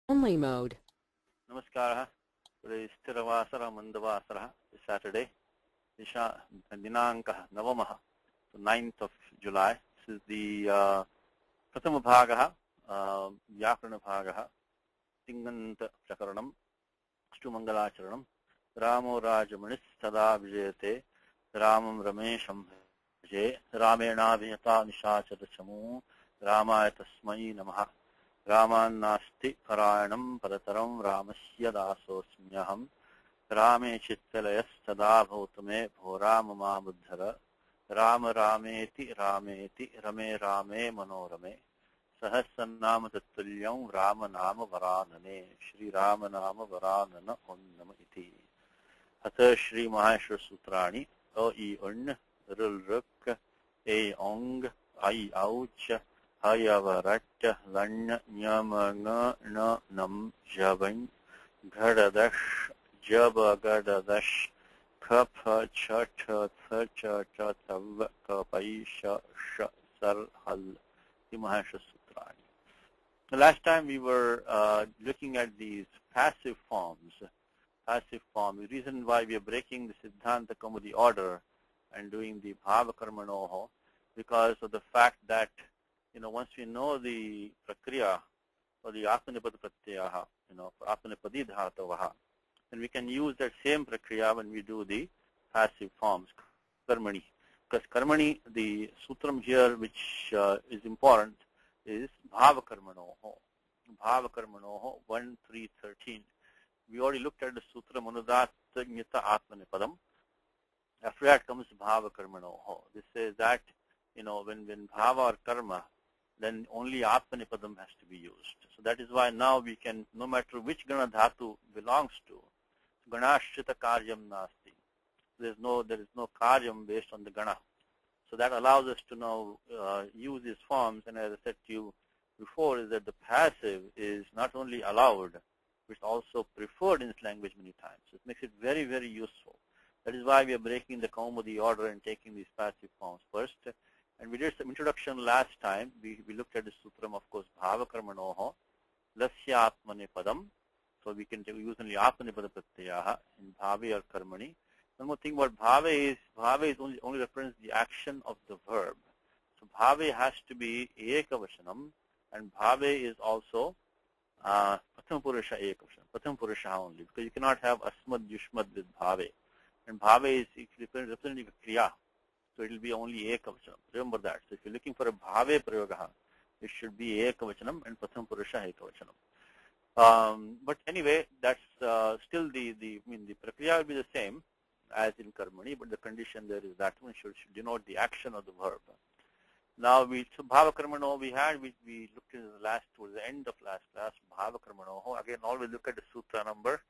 Only mode. Namaskara. Today is Thiravasara Mandavasara. It's Saturday. Dinanka Navamaha. The 9th of July. This is the Prathama Bhagaha, Vyakaranam Bhagaha, Tinganta Vyakaranam, Ashtumangalacharanam, Ramo Rajamanis Sada Vijayate, Ramam Ramesham Vijay, Ramena Vijata Nishachata Chamu, Ramaya Tasmai Namaha. Ramannasti Parayanam Padataram Ramasya Dasosmyaham Rame Chittalayas Sada Bhautame Bhorama Buddhara Rama Rameti Rameti Rame Rame Manorame Sahasranama Tattulyam Rama Nama Varanane Shri Rama Nama Varanana Om Nama Iti Hatha Shri Maheshwar Sutrani O I Un Rul Ruk E Ong I Auch Hayavarat Lan Nyamanga Na Nam Javan Gadadash Jabagadadash Kapha Chata Chata Tav Kapaisha Sar Hal Mahasha Sutrani. The last time we were looking at these passive forms. Passive form. The reason why we are breaking the Siddhanta Kaumudi order and doing the Vyakaranam because of the fact that once we know the prakriya or the atmanipad pratyaha, atmanipadi dhatavaha, then we can use that same prakriya when we do the passive forms, karmani. Because karmani, the sutram here which is important is bhavakarmanoho. Bhavakarmanoho 1.3.13. We already looked at the sutra manudat nyata atmanipadam. After that comes bhavakarmanoho. This says that when bhava or karma, then only Atmanipadam has to be used. So that is why now we can, no matter which Gana Dhatu belongs to, Ganashrita Karyam Nasti. There is no Karyam based on the Gana. So that allows us to now use these forms, and as I said to you before, is that the passive is not only allowed, but it's also preferred in this language many times. So it makes it very, very useful. That is why we are breaking the Kaumudi order and taking these passive forms first. And we did some introduction last time. We looked at the sutram, of course, bhavakarmanoho, lasya atmanipadam. So we can use only atmanipada pratyaha in bhave or karmani. One more thing about bhave is only represents the action of the verb. So bhave has to be ekavachanam, and bhave is also pratham purusha ekavachanam, pratham purusha only, because you cannot have asmad yushmad with bhave. And bhave is representing a kriya. So it will be only ekavachanam. Remember that. So if you're looking for a bhave prayogaha, it should be ekavachanam and pratham purusha ekavachanam. But anyway, that's still the prakriya will be the same as in karmani, but the condition there is that one should denote the action of the verb. Now so bhava karmano we looked at towards the end of last class, bhava karmano. Again, always look at the sutra number.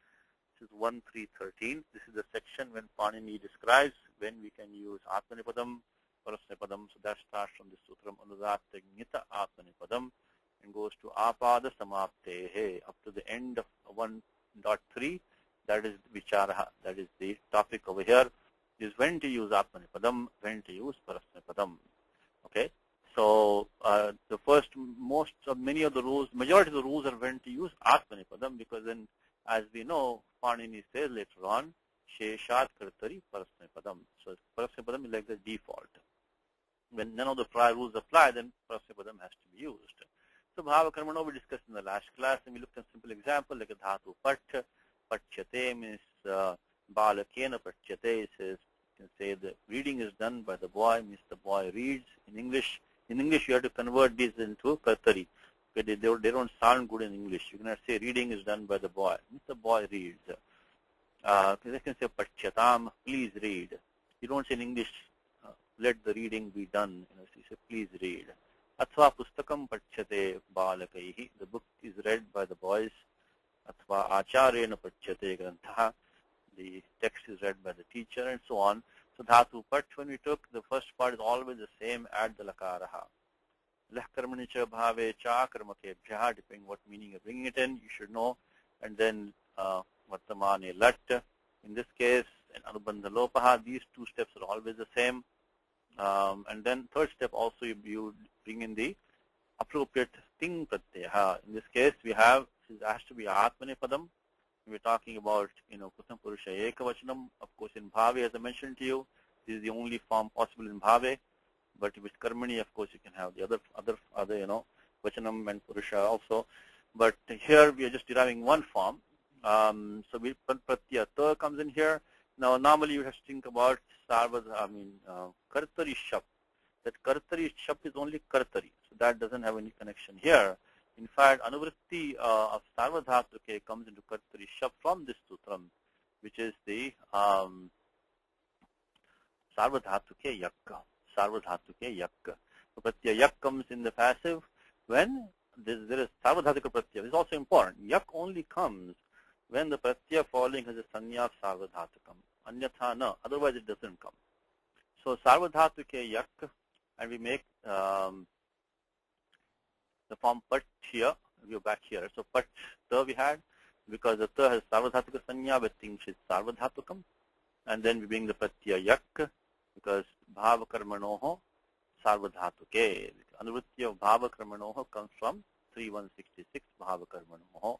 This is 1.3.13. This is the section when Panini describes when we can use Atmanipadam, Parasnipadam. So that starts from the Sutram Anudatta Gnita Atmanipadam and goes to Apada Samaptehe up to the end of 1.3. That is Vicharaha. That is the topic over here. Is when to use Atmanipadam, when to use Parasnipadam. Okay. So the first, majority of the rules are when to use Atmanipadam, because then, as we know, Panini says later on, Sheshat Kartari Parasnipadam. So Parasnipadam is like the default. When none of the prior rules apply, then Parasnipadam has to be used. So Bhava Karmano we discussed in the last class, and we looked at a simple example like a Dhatu Pat. Patchate means Balakena Patchate. Says, you can say the reading is done by the boy, means the boy reads. In English you have to convert these into Kartari. They don't sound good in English. You cannot say reading is done by the boy. Means the boy reads. They can say Pachyatam, please read. You don't say in English, let the reading be done. You say please read. Athva pustakam pachyate balakaihi. The book is read by the boys. Athva acharena pachyate grantha. The text is read by the teacher, and so on. So dhatu pat, when we took, the first part is always the same, add the lakaraha. Leh karmani cha bhave cha karmake bhya, depending what meaning you're bringing it in, you should know. And then vartamane lat, in this case, and anubandha lopaha, these two steps are always the same. And then third step also, you bring in the appropriate ting pratyaya. In this case, we have It has to be Atmanepadam. We're talking about, Pratham Purusha Ekavachanam. Of course, in Bhave, as I mentioned to you, this is the only form possible in Bhave. But with Karmani, of course, you can have the other, Vachanam and Purusha also. But here we are just deriving one form. So Pratyaya Ta comes in here. Now, normally you have to think about Kartari Shap. That Kartari Shap is only Kartari. So that doesn't have any connection here. In fact, Anuvritti of Sarvadhatuke comes into Kartari Shap from this sutram, which is the Sarvadhatuke Yakka. Sarvadhatuke Yakka. So Pratyaya Yak comes in the passive when there is Sarvadhatuka Pratyaya. This is also important. Yak only comes when the Pratyaya following has a Sanya of Sarvadhatukam. Anyatha na, otherwise it doesn't come. So Sarvadhatuke Yak, and we make the form Pat here. We go back here. So Pat Ta we had, because the Ta has Sarvadhatuka Sanya, we think it's Sarvadhatukam. And then we bring the Pratyaya Yak, because Bhavakarmanoho Sarvadhatuke. Anuvritti of Bhavakarmanoho comes from 3166 Bhavakarmanoho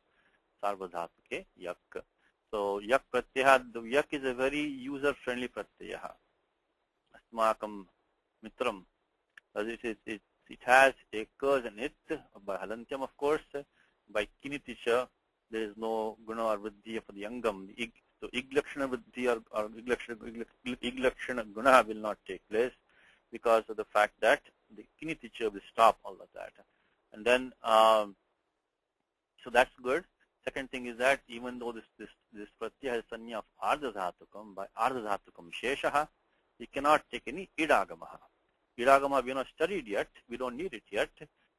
Sarvadhatuke Yak. So Yak Pratyaha, the Yak is a very user-friendly Pratyaha. Asmakam Mitram. It has a curse in it, by Halantyam of course. By Kinitisha, there is no Guna or Vidya for the Angam. So Iglakshana Vidya or Iglakshana Guna will not take place because of the fact that the Kinitisha will stop all of that. And then, so that's good. Second thing is that even though this Pratyaya has Sanya of Ardhadhatukam, by Ardhadhatukam Sheshaha, he cannot take any Idagamaha. Idagama we have not studied yet, we don't need it yet,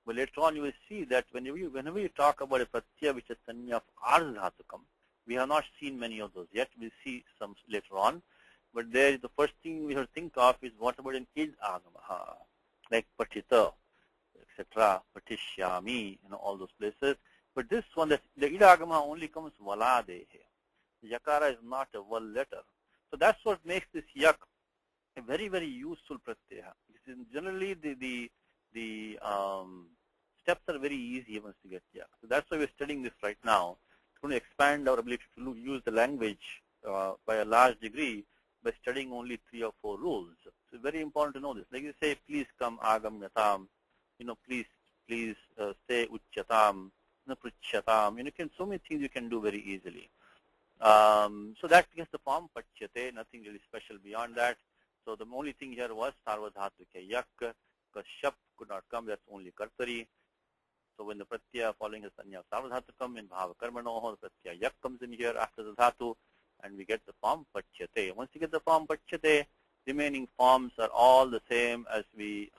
but later on you will see that whenever you talk about a Pratyaya which is Sanya of Ardhadhatukam, we have not seen many of those yet, we'll see some later on, but there is the first thing we have to think of is what about an Idagamaha, like Patita, etc., Patishyami, all those places. But this one, the Idagama only comes Valadehe. Yakara is not a Val letter. So that's what makes this Yak a very, very useful Pratyaya. Generally, the steps are very easy once you get Yak. So that's why we're studying this right now. It's going to expand our ability to use the language by a large degree by studying only 3 or 4 rules. So it's very important to know this. Like you say, please come Agam Yatam. Please say Uchyatam. So many things you can do very easily. So that gets the form Pachyate, nothing really special beyond that. So the only thing here was Sarvadhatuke Yak, because Shap could not come, that's only Kartari. So when the Pratyaya following the Sanya of Sarvadhatukam in Bhavakarmanoho, the Pratyaya Yak comes in here after the Dhatu, and we get the form Pachyate. Once you get the form Pachyate, remaining forms are all the same as we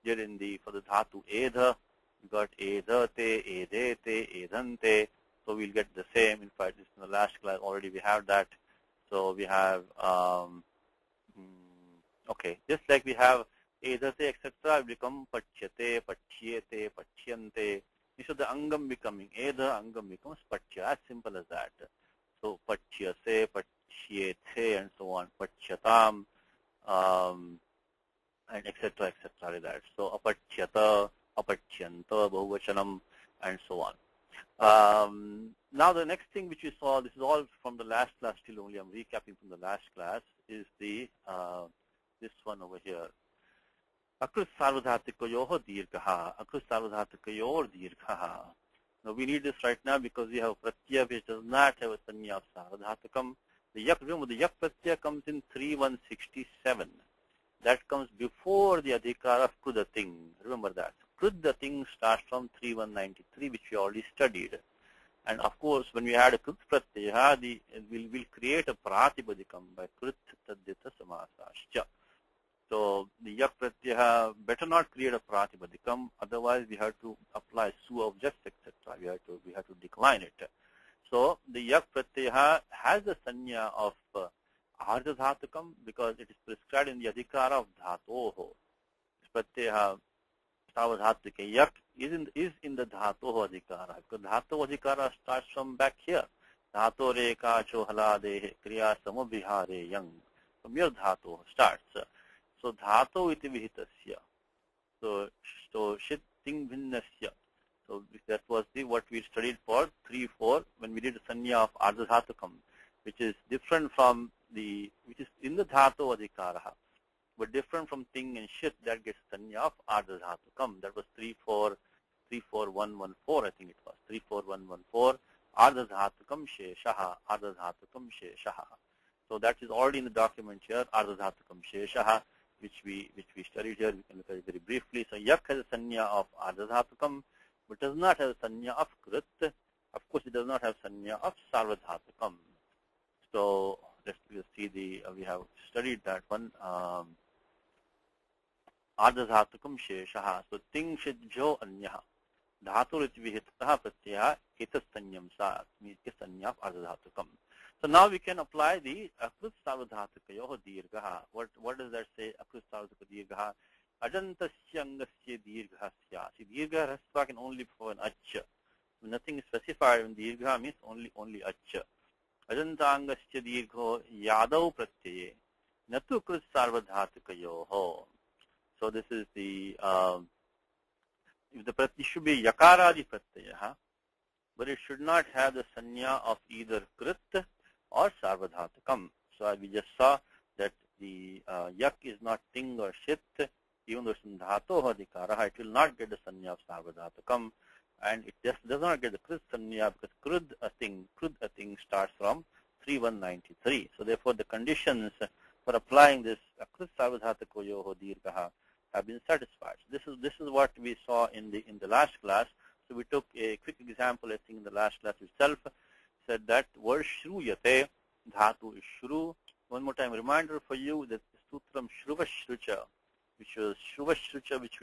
did for the Dhatu Edha. We got Edhate, Edete, Edhante. So we'll get the same. In fact, in the last class already we have that. So we have, okay, just like we have Edhate, etc., become Pachyate, Pachyete, Pachyante. Instead of the Angam becoming Edha, Angam becomes Pachya. As simple as that. So Pachyase, Pachyete, and so on. Pachyatam, and etc., etc. like that. So Apachyata, Apachyanta, Bahuvachanam, and so on. Now the next thing which we saw, this is all from the last class still only, I'm recapping from the last class, is the this one over here. Akrut Sarvadhatikayoho Dirghaha. Akrut Sarvadhatikayor Dirghaha. Now we need this right now because we have a Pratyaya which does not have a Sanya of Sarvadhatukam. The Yak, remember the Yak Pratyaya comes in 3167. That comes before the Adhikara of Krudating. Remember that. Krudating starts from 3193, which we already studied. And of course, when we add a Krut Pratyaya, we'll create a Pratipadikam by Krut Taddita Samasascha. So the Yak Pratyaya better not create a Pratipadikam, otherwise we have to apply Su objects, etc. We have to decline it. So the Yak Pratyaya has the Sanya of Ardhadhatukam because it is prescribed in the Adhikara of Dhatoho. Pratyaya Sarvadhatuke Yak is in the Dhatoho Adhikara. Because Dhatoho Adhikara starts from back here. Dhato Reka Chohalade Kriya Samabhihare Yang. From here Dhato starts. So Dhato iti vihitasya. So Shit Ting Bhinnasya. So that was what we studied for 3-4 when we did the sanya of ardhadhatukam, which is different from which is in the dhatu adhikaraha, but different from ting and shit that gets sanya of ardhadhatukam. That was 3-4-1-1-4, I think it was 3-4-1-1-4. Ardhadhatukam sheshaha, ardhadhatukam sheshaha. So that is already in the document here, ardhadhatukam sheshaha, which we studied here. We can look at it very briefly. So yak has a sanya of ardhadhatukam, but does not have a sanya of krit. Of course, it does not have sanya of sarvadhatukam. So let's see we have studied that one. Ardhadhatukam sheshaha. So ting shidjo anyaha. Dhaturit vihitaha pratyaya etas sanyam sa means sanya of ardhadhatukam. So now we can apply the akrut sarvadhatakayoh dirghaha. What does that say? Akrut sarvadhataka dirghaha. Ajantasya angasya dirghasya. See, dirgha rasva can only for an acha. Nothing is specified in dirgha means only acha. Ajantangasya dirgho yadav pratyaye. Natu krut sarvadhatakayoh. So this is the if the pratyaya should be yakaradi pratyaya, but it should not have the sanya of either krit or sarvadhatukam. So we just saw that the yak is not ting or shit, even though it's in dhatu adhikaraha, it will not get the sanya of sarvadhatukam, and it just does not get the krit sanya because krud a thing starts from 3193. So therefore the conditions for applying this krit sarvadhatukoyoho dirghaha have been satisfied. So this is what we saw in the last class. So we took a quick example, I think, in the last class itself. Said that word shruyate, dhatu is shru. One more time, reminder for you that the sutram shruvashrucha, which was shruvashrucha, which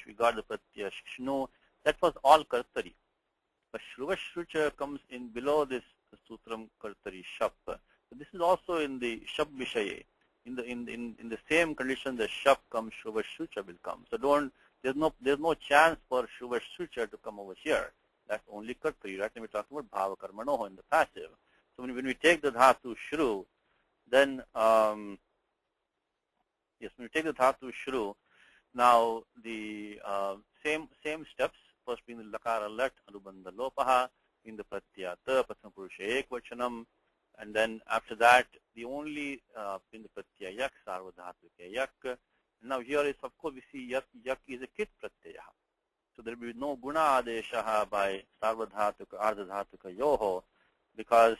we got the pratyaya shnu, that was all kartari. But shruvashrucha comes in below this sutram kartari shap. So this is also in the shap vishaye. In the same condition, the shap comes, shruvashrucha will come. So there's no chance for shruvashrucha to come over here. That's only kartari, right? And we're talking about bhavakarmanoho in the passive. So when we take the dhatu shru, then when we take the dhatu shru, now the same steps. First being the lakara lat anubandha lopaha in the pratyaya ta prathama purusha ekvachanam, and then after that the only in the pratyaya yak sarvadhatuke yak. Now here is, of course, we see yak is a kit pratyaya. So there will be no guna adeshaha by sarvadhatuka ardhadhatuka yoho because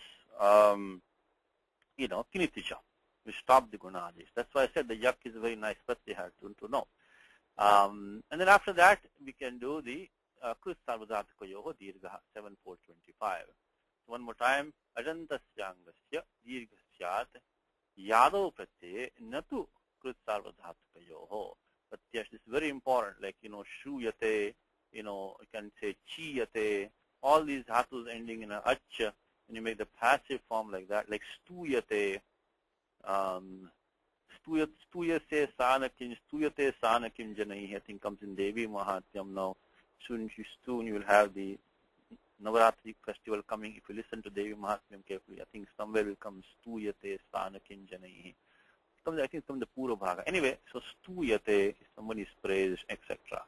kiniticha. We stop the guna adesh. That's why I said the yak is a very nice pratyaya to know. And then after that we can do the krit sarvadhatuka yoho dirgha 7425. So one more time, ajantasyangasya dirghasyat yadav pratyaye natu krit sarvadhatuka yoho. But yes, it's very important, like, shruyate, you can say chiyate, all these dhatus ending in a ach, and you make the passive form like that, like stuyate, stuyase sanakim, stuyate sanakim janaihi, I think comes in Devi Mahatyam now. Soon you will have the Navaratri festival coming. If you listen to Devi Mahatyam carefully, I think somewhere will come stuyate sanakim janaihi. I think from the Pura Bhaga. Anyway, so stuyate, if someone is praised, etc.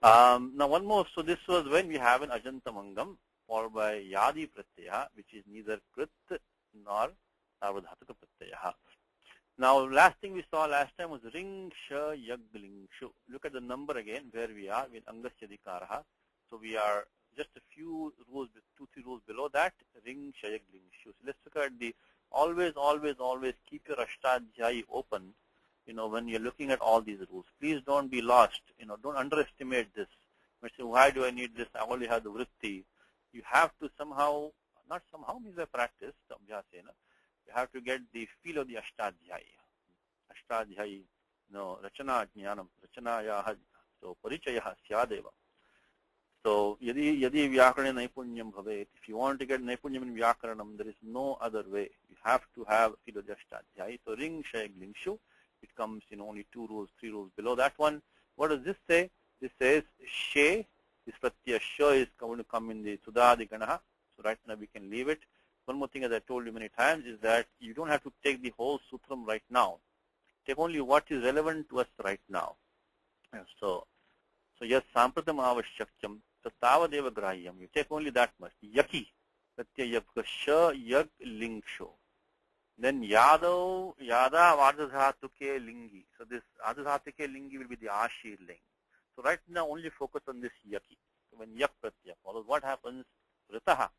Now one more. So this was when we have an ajantamangam followed by yadi pratyaya, which is neither krit nor sarvadhatuka pratyaya. Now last thing we saw last time was ring sha yag ling shu. Look at the number again where we are with angasya dikaraha. So we are just a few rules, 2-3 rules below that, ring sha yag ling shu. So let's look at the always keep your ashtadhyayi open, when you're looking at all these rules. Please don't be lost, don't underestimate this. You say, why do I need this? I only have the vritti. You have to not somehow means by practice, you have to get the feel of the ashtadhyayi. Ashtadhyayi, rachana jnanam, rachanayaha, so parichayaha syadeva. So, yadi vyakarana naipunyam bhavet. If you want to get naipunyam in vyakaranam, there is no other way. You have to have philodhyashtadhyay. So, ring, shayag, lingshu. It comes in only 2 rules, 3 rules below that one. What does this say? This says, she, this pratyaya sha is going to come in the sudadi ganaha. So, right now we can leave it. One more thing, as I told you many times, is that you don't have to take the whole sutram right now. Take only what is relevant to us right now. So yes, sampratam avashyaktyam So tavadeva grahyam. You take only that much. Yaki. Pratyaya sha yag lingsho. Then yada ardhadhatuke lingi. So this ardhadhatuke lingi will be the ashi ling. So right now only focus on this yaki. So when yak pratyaya follows, what happens? Ritaha.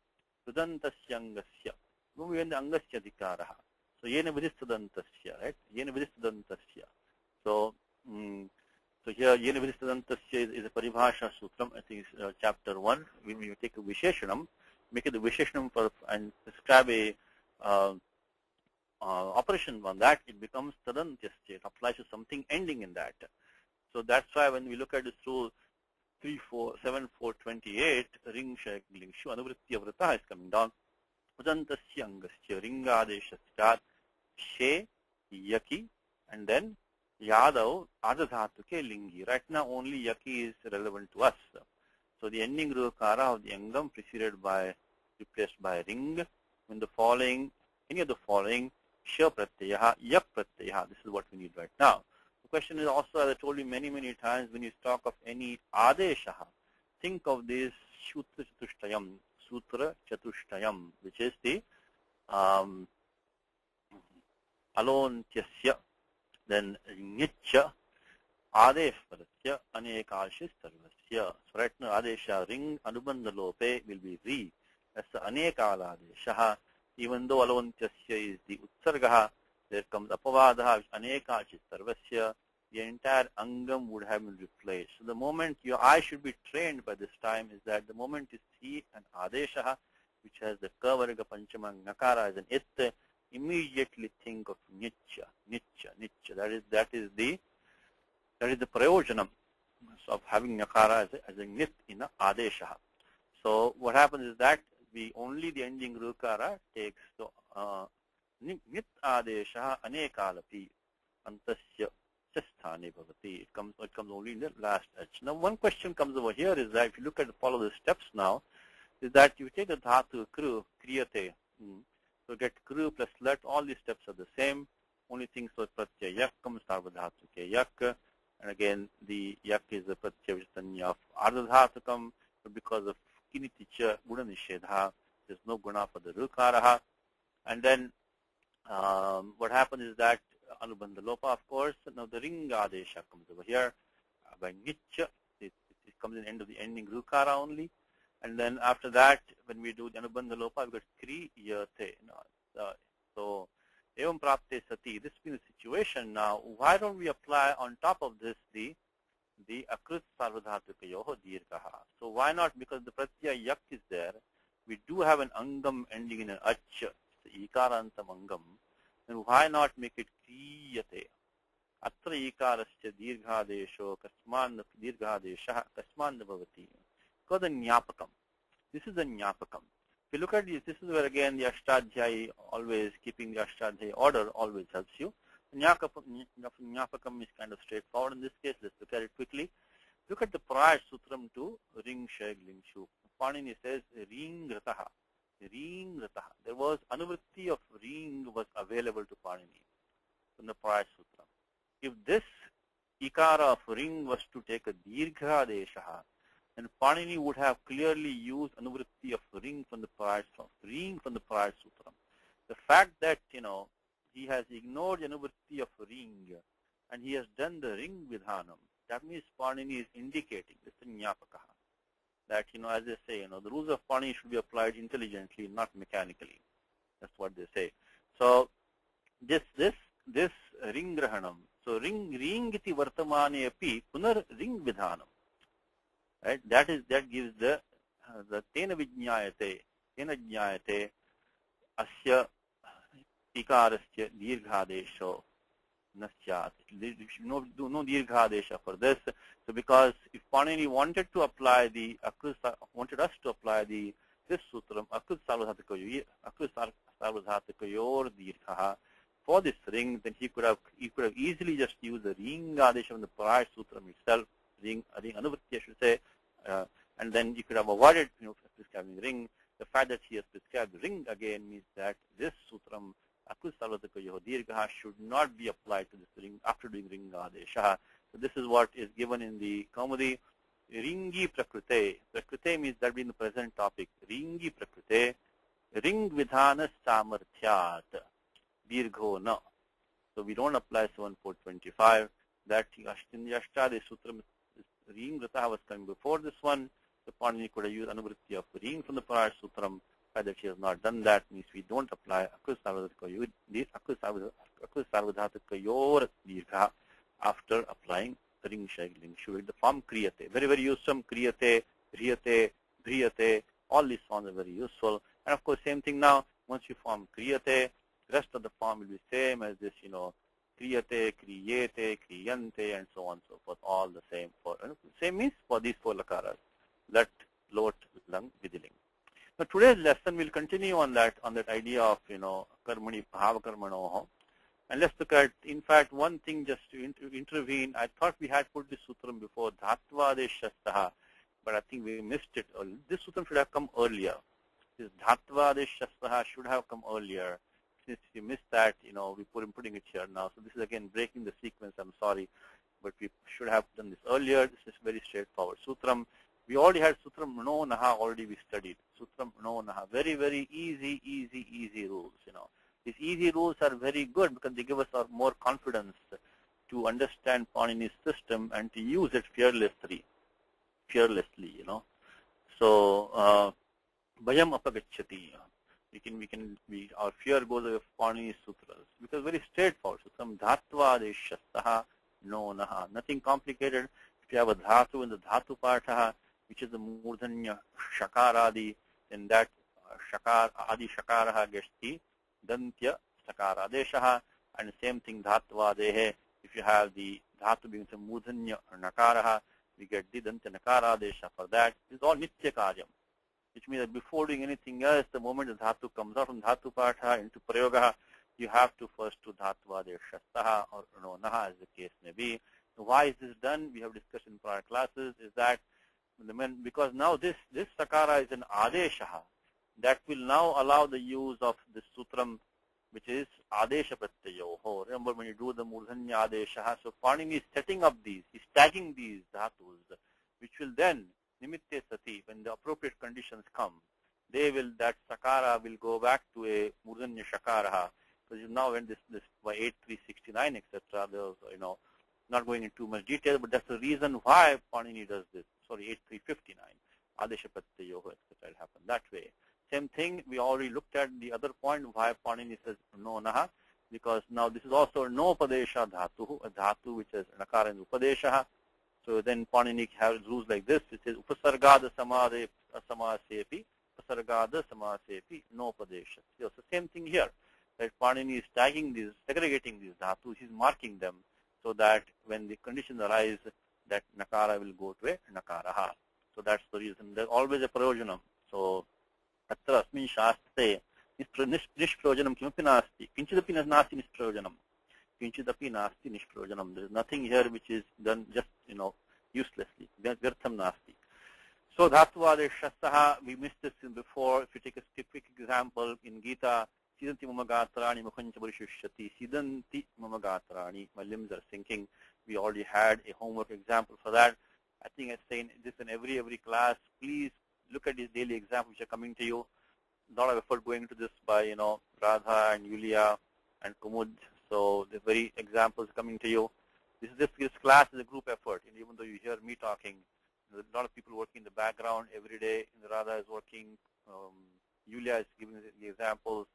Sudantasya angasya. When the angasya dikaraha. So yena vidhistudantasya, right? Yena vidhistudantasya. So here yena vidhistudantasya is a paribhasha sutram. I think it's chapter 1. When we take a visheshanam, make it the visheshanam for and describe a operation on that, it becomes tadantyasya. It applies to something ending in that. So that's why when we look at this rule 3-4-7-4-28, ring shek lingshu anuvritti avrata is coming down. Udantasya angasya ringadeshasya she yaki and then yadav ardhadhatuke lingi. Right now only yaki is relevant to us. So the ending rukara of the angam replaced by ring when the following, any of the following, sha pratyayaha, yak pratyayaha. This is what we need right now. The question is also, as I told you many times, when you talk of any adeshaha, think of this sutra chatushtayam, which is the alontyasya, then nitya, adesh padasya, anekashis sarvasya. So right now adesha ring anubandha lope will be re. That's the anekala adeshaha. Even though alontyasya is the utsargaha, there comes apavadaha, anekashis sarvasya. The entire angam would have been replaced. So the moment your eye should be trained by this time is that the moment you see an adeshaha, which has the kavarga panchama nakara as an it, immediately think of nitya. That is the prayojanam of having nakara as a nit in a adeshaha. So what happens is that only the ending rukara takes so nit adeshaha anekalapi antasya sthane bhavati. It comes only in the last edge. Now one question comes over here is that if you look at follow the steps now, is that you take the dhatu kru kriyate. So get kru plus let, all these steps are the same. Only thing so pratyaya yak comes sarvadhatuke yak, and again the yak is the pratyaya vistanya of ardhadhatukam, but because of kiniticha guna nishedha, there's no guna for the rukaraha. And then what happens is that anubandha lopa, of course. Now the ring adesha comes over here by nitya. It comes in the end of the ending rukara only. And then after that, when we do the anubandha lopa, we got kriyate. So evam prapte sati. This being the situation now. Why don't we apply on top of this the akrit sarvadhatukayoho dirghaha? So why not? Because the pratyaya yak is there. We do have an angam ending in an ach. It's the ikarantam angam. And why not make it kriyate? Atra ikarasya dirghadesho kasman dirghadesha kasman bhavati. Because the nyapakam. This is the nyapakam. If you look at this is where again the ashtadhyayi, always keeping the ashtadhyayi order always helps you. Nyapakam is kind of straightforward in this case. Let's look at it quickly. Look at the prior sutram to ring sheg lingshu. Panini says ring rataha. Ring rataha. There was anuvritti of ring was available to Panini in the prior sutra. If this ikara of ring was to take a dirgha deshaha, then Panini would have clearly used anuvritti of ring from the prior sutra. The fact that he has ignored anuvritti of ring and he has done the ring vidhanam, that means Panini is indicating this is nyapakaha. That, as they say, the rules of Panini should be applied intelligently, not mechanically. That's what they say. So, this ring grahanam. So, ring iti vartamane api punar ring vidhanam. Right? That gives the tena jnayate asya ikarasya dirghadesho nasyat. No dirghadesha for this. So because if Panini wanted us to apply this sutram akrut sarvadhatakayor dirghaha for this ring, then he could have easily just used the ring adesha from the prior sutram itself, ring anuvritti I should say, and then you could have avoided prescribing ring. The fact that he has prescribed ring again means that this sutram akrut sarvadhatakayor dirghaha should not be applied to this ring after doing ring adesha. So this is what is given in the Kaumudi. Ringi prakrite. Prakrite means that being the present topic. Ringi prakrite. Ring vidhana samarthyat. Dirgho na. So we don't apply 7.425. That Yashtadi Sutram, Ring Vrataha was coming before this one. The Panini could have used Anuvritti of Ring from the prior Sutram. That she has not done that means we don't apply Akus Sarvadhataka Yor Dirgha after applying the Ring Shailing. Should the form Kriyate. Very, very useful. Kriyate, Riyate, Driyate. All these forms are very useful. And of course, same thing now. Once you form Kriyate, rest of the form will be same as this, Kriyate, Kriyete, Kriyante, and so on and so forth. All the same. Same means for these 4 lakaras. Lat, lot, lung, vidiling. Now today's lesson will continue on that idea of, karmani, bhava karmanoho. And let's look at, in fact, one thing just to intervene. I thought we had put this sutram before, Dhatvadeshastaha, but I think we missed it. This sutram should have come earlier. This Dhatvadeshastaha should have come earlier. Since we missed that, we're putting it here now. So this is again breaking the sequence. I'm sorry, but we should have done this earlier. This is very straightforward sutram. We already had Sutram No Naha already we studied. Sutram No Naha. Very, very easy rules, These easy rules are very good because they give us more confidence to understand Panini's system and to use it fearlessly, So, Bhayam Apagachyati. Our fear goes away of Panini's sutras because very straightforward. Sutram Dhatva Deshastaha No Naha. Nothing complicated. If you have a dhatu in the dhatu partha, which is the murdhanya shakaradi, then that shakar adi shakaraha gets the dantya sakaradeshaha, and the same thing dhatvadehe. If you have the dhatu being the murdhanya nakaraha, we get the dantya nakaradesha for that. It's all nitya karyam, which means that before doing anything else, the moment the dhatu comes out from dhatu partha into prayogaha, you have to first do dhatvadeshastaha or no naha, as the case may be. Why is this done? We have discussed in prior classes. Is that because now this sakara is an adesha that will now allow the use of this sutram, which is adesha pratyayoho. Remember when you do the murdhanya adesha, so Panini is setting up these, he's tagging these dhatus, which will then nimitte sati, when the appropriate conditions come, that sakara will go back to a murdhanya shakaraha. Because now when this by 8369 etc. There's not going into too much detail, but that's the reason why Panini does this. Sorry, 8359. Adesha Pratyayoho, etc. will happen that way. Same thing, we already looked at the other point, why Panini says no naha, because now this is also no upadesha dhatu, a dhatu which is nakara and upadesha. So then Panini has rules like this. It says upasargada samasepi, upasargada samasepi, no upadesha. So same thing here. That Panini is tagging these, segregating these dhatus, he's marking them, so that when the conditions arise, that nakara will go to a nakaraha. So that's the reason. There's always a prayojanam. So, atra asmin shastre nishprayojanam kimapi nasti. Kinchidapi nasti nishprayojanam. Kinchidapi nasti nishprayojanam. There is nothing here which is done just, uselessly. Virtham nasti. So, dhatuvadeshastaha, we missed this before. If you take a quick example in Gita, Sidanti mamagatrani mukhancha parishishyati. Sidanti mamagatrani. My limbs are sinking. We already had a homework example for that. I think I say this in every class. Please look at these daily examples which are coming to you. A lot of effort going into this by, Radha and Yulia and Kumud. So the very examples coming to you. This class is a group effort. And even though you hear me talking, there's a lot of people working in the background every day. Radha is working. Yulia is giving the examples.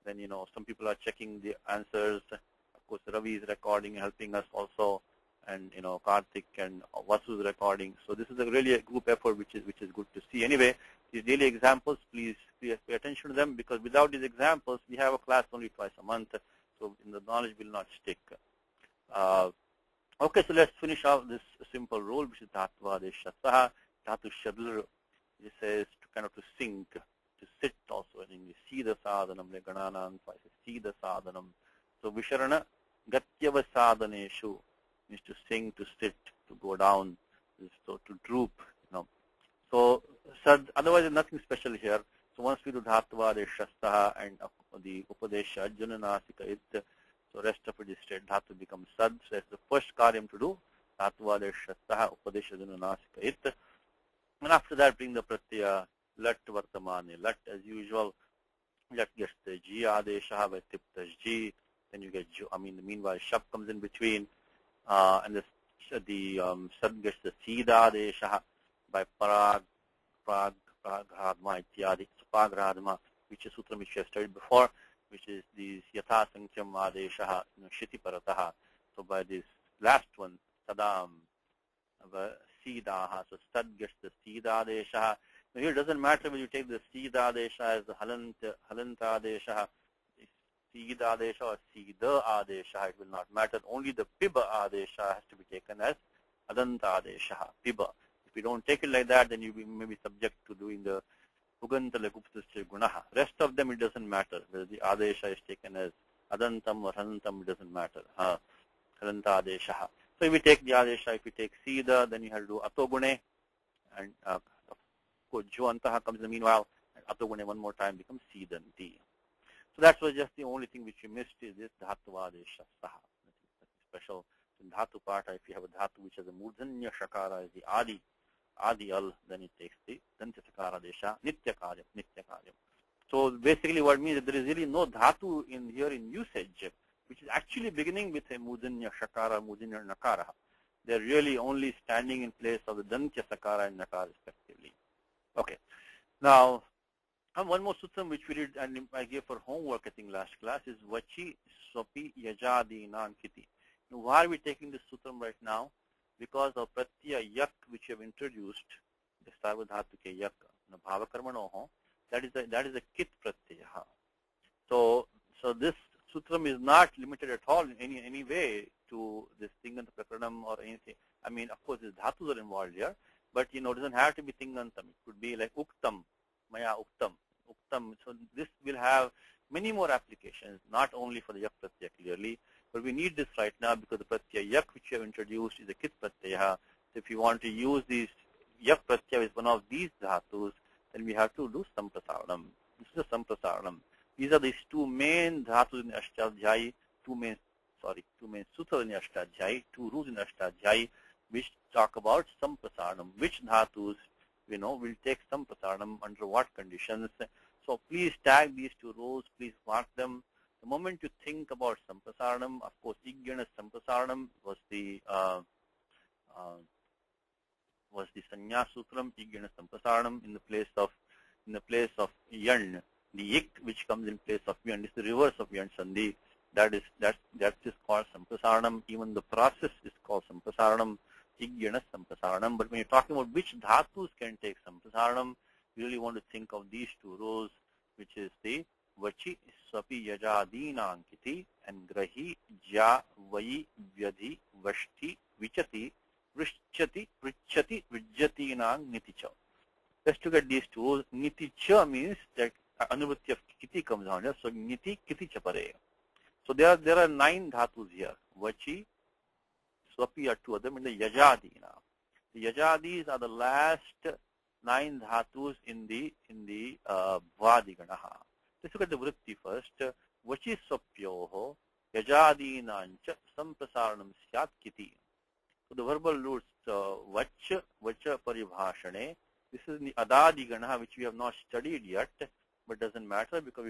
Then, some people are checking the answers. Of course, Ravi is recording, helping us also. And, Karthik and Vasu is recording. So this is really a group effort, which is good to see. Anyway, these daily examples, please pay attention to them, because without these examples, we have a class only twice a month. So the knowledge will not stick. Okay, so let's finish off this simple rule, which is Dhatva Deshasaha, Dhatu Shadl. It says to sink, to sit also in English. See the sadhanam, Gananam, see the sadhanam. So Visharana, Gatyava sadhaneshu means to sink, to sit, to go down, so to droop, So otherwise there's nothing special here. So once we do Dhatva Deshasaha and the Upadesha, Jananasika, so rest of it is straight. Dhatu becomes sad. So that's the first karyam to do. Dhatuvadeshastah Upadeshadunanasika It. And after that, bring the pratyaya lat vartamane. Lat, as usual, lat gets the G adesha by tiptas G. Then you get, meanwhile, shap comes in between. And the sad gets the Sida adesha by parag, praghadma, ityadi. So praghadma, which is sutra which we have studied before, which is the yatha sankyam adesha, shiti parataha. So by this last one, sadam, Sidaha. So Stad gets the Sida Adesha. Now here it doesn't matter whether you take the Sida Adesha as the Halanta Adesha, Sida Adesha or Sida Adesha, it will not matter. Only the Piba Adesha has to be taken as Halanta Adesha, Piba. If you don't take it like that, then you may be subject to doing the Uganta Laguptasya Gunaha. Rest of them, it doesn't matter. Whether the Adesha is taken as Adantam or Halantam, it doesn't matter. Halanta Adesha. So if we take the Adesha, if we take Sida, then you have to do Atogune, and of course Juantaha comes in the meanwhile, and Atogune one more time becomes Sidanti. So that was just the only thing which we missed is this Dhatu Adesha Saha. That's special. In Dhatu Pata, if you have a Dhatu which has a Murdhanya Shakara as the Adi Al, then it takes the Dantya Sakara Adesha, Nitya Karyam. So basically what it means is there is really no Dhatu in here in usage, which is actually beginning with a Mudanya Shakara, Mudanya Nakara. They're really only standing in place of the Dantya Sakara and Nakara respectively. Okay. Now, one more sutram which we did and I gave for homework I think last class is Vachi Swapi Yajadi Nankiti. Now, why are we taking this sutram right now? Because of Pratyaya Yak which we have introduced, the Sarvadhatuke Yak, Bhavakarmanoho, that is a Kit Pratyaya. So this sutram is not limited at all in any way to this Tinganta Prakaranam or anything. I mean, of course, the dhatus are involved here, but it doesn't have to be Tingantam. It could be like Uktam, Maya Uktam. So this will have many more applications, not only for the Yak Pratyaya clearly, but we need this right now because the Pratyaya Yak which we have introduced is a Kit Pratyaya. So if you want to use these Yak Pratyaya with one of these dhatus, then we have to do Samprasaranam. This is a Samprasaranam. These are these two main dhatus in Ashtadhyayi, two main sutras in Ashtadhyayi, two rules in Ashtadhyayi, which talk about Samprasaranam. Which dhatus, will take Samprasaranam under what conditions. So please tag these two rules, please mark them. The moment you think about Samprasaranam, of course, Igyana Samprasaranam was the Sanya Sutram, Igyana Samprasaranam in the place of Yan. The Ik which comes in place of Yan is the reverse of Yan Sandhi. That is called Samprasaranam. Even the process is called Samprasaranam, Igyana Samprasaranam. But when you're talking about which dhatus can take Samprasaranam, you really want to think of these two rules, which is the Vachi Swapi Yajadina Ankiti and Grahi Ja Vai Vyadhi Vashti Vichati Vrishchati Prichati Vijjati Nang Niticha. Let's look at these two rules. Niticha means that Anuvritti of Kiti comes on here, so Niti Kiti Chapare. So there are 9 dhatus here. Vachi, Swapi are 2 of them, and the Yajadina. The Yajadis are the last 9 dhatus in the Vadiganaha. Let's look at the Vritti first. Vachi Swapyoho Yajadinancha Samprasaranam Syat Kiti. So the verbal roots Vacha Paribhashane. This is the Adadiganaha which we have not studied yet, but doesn't matter because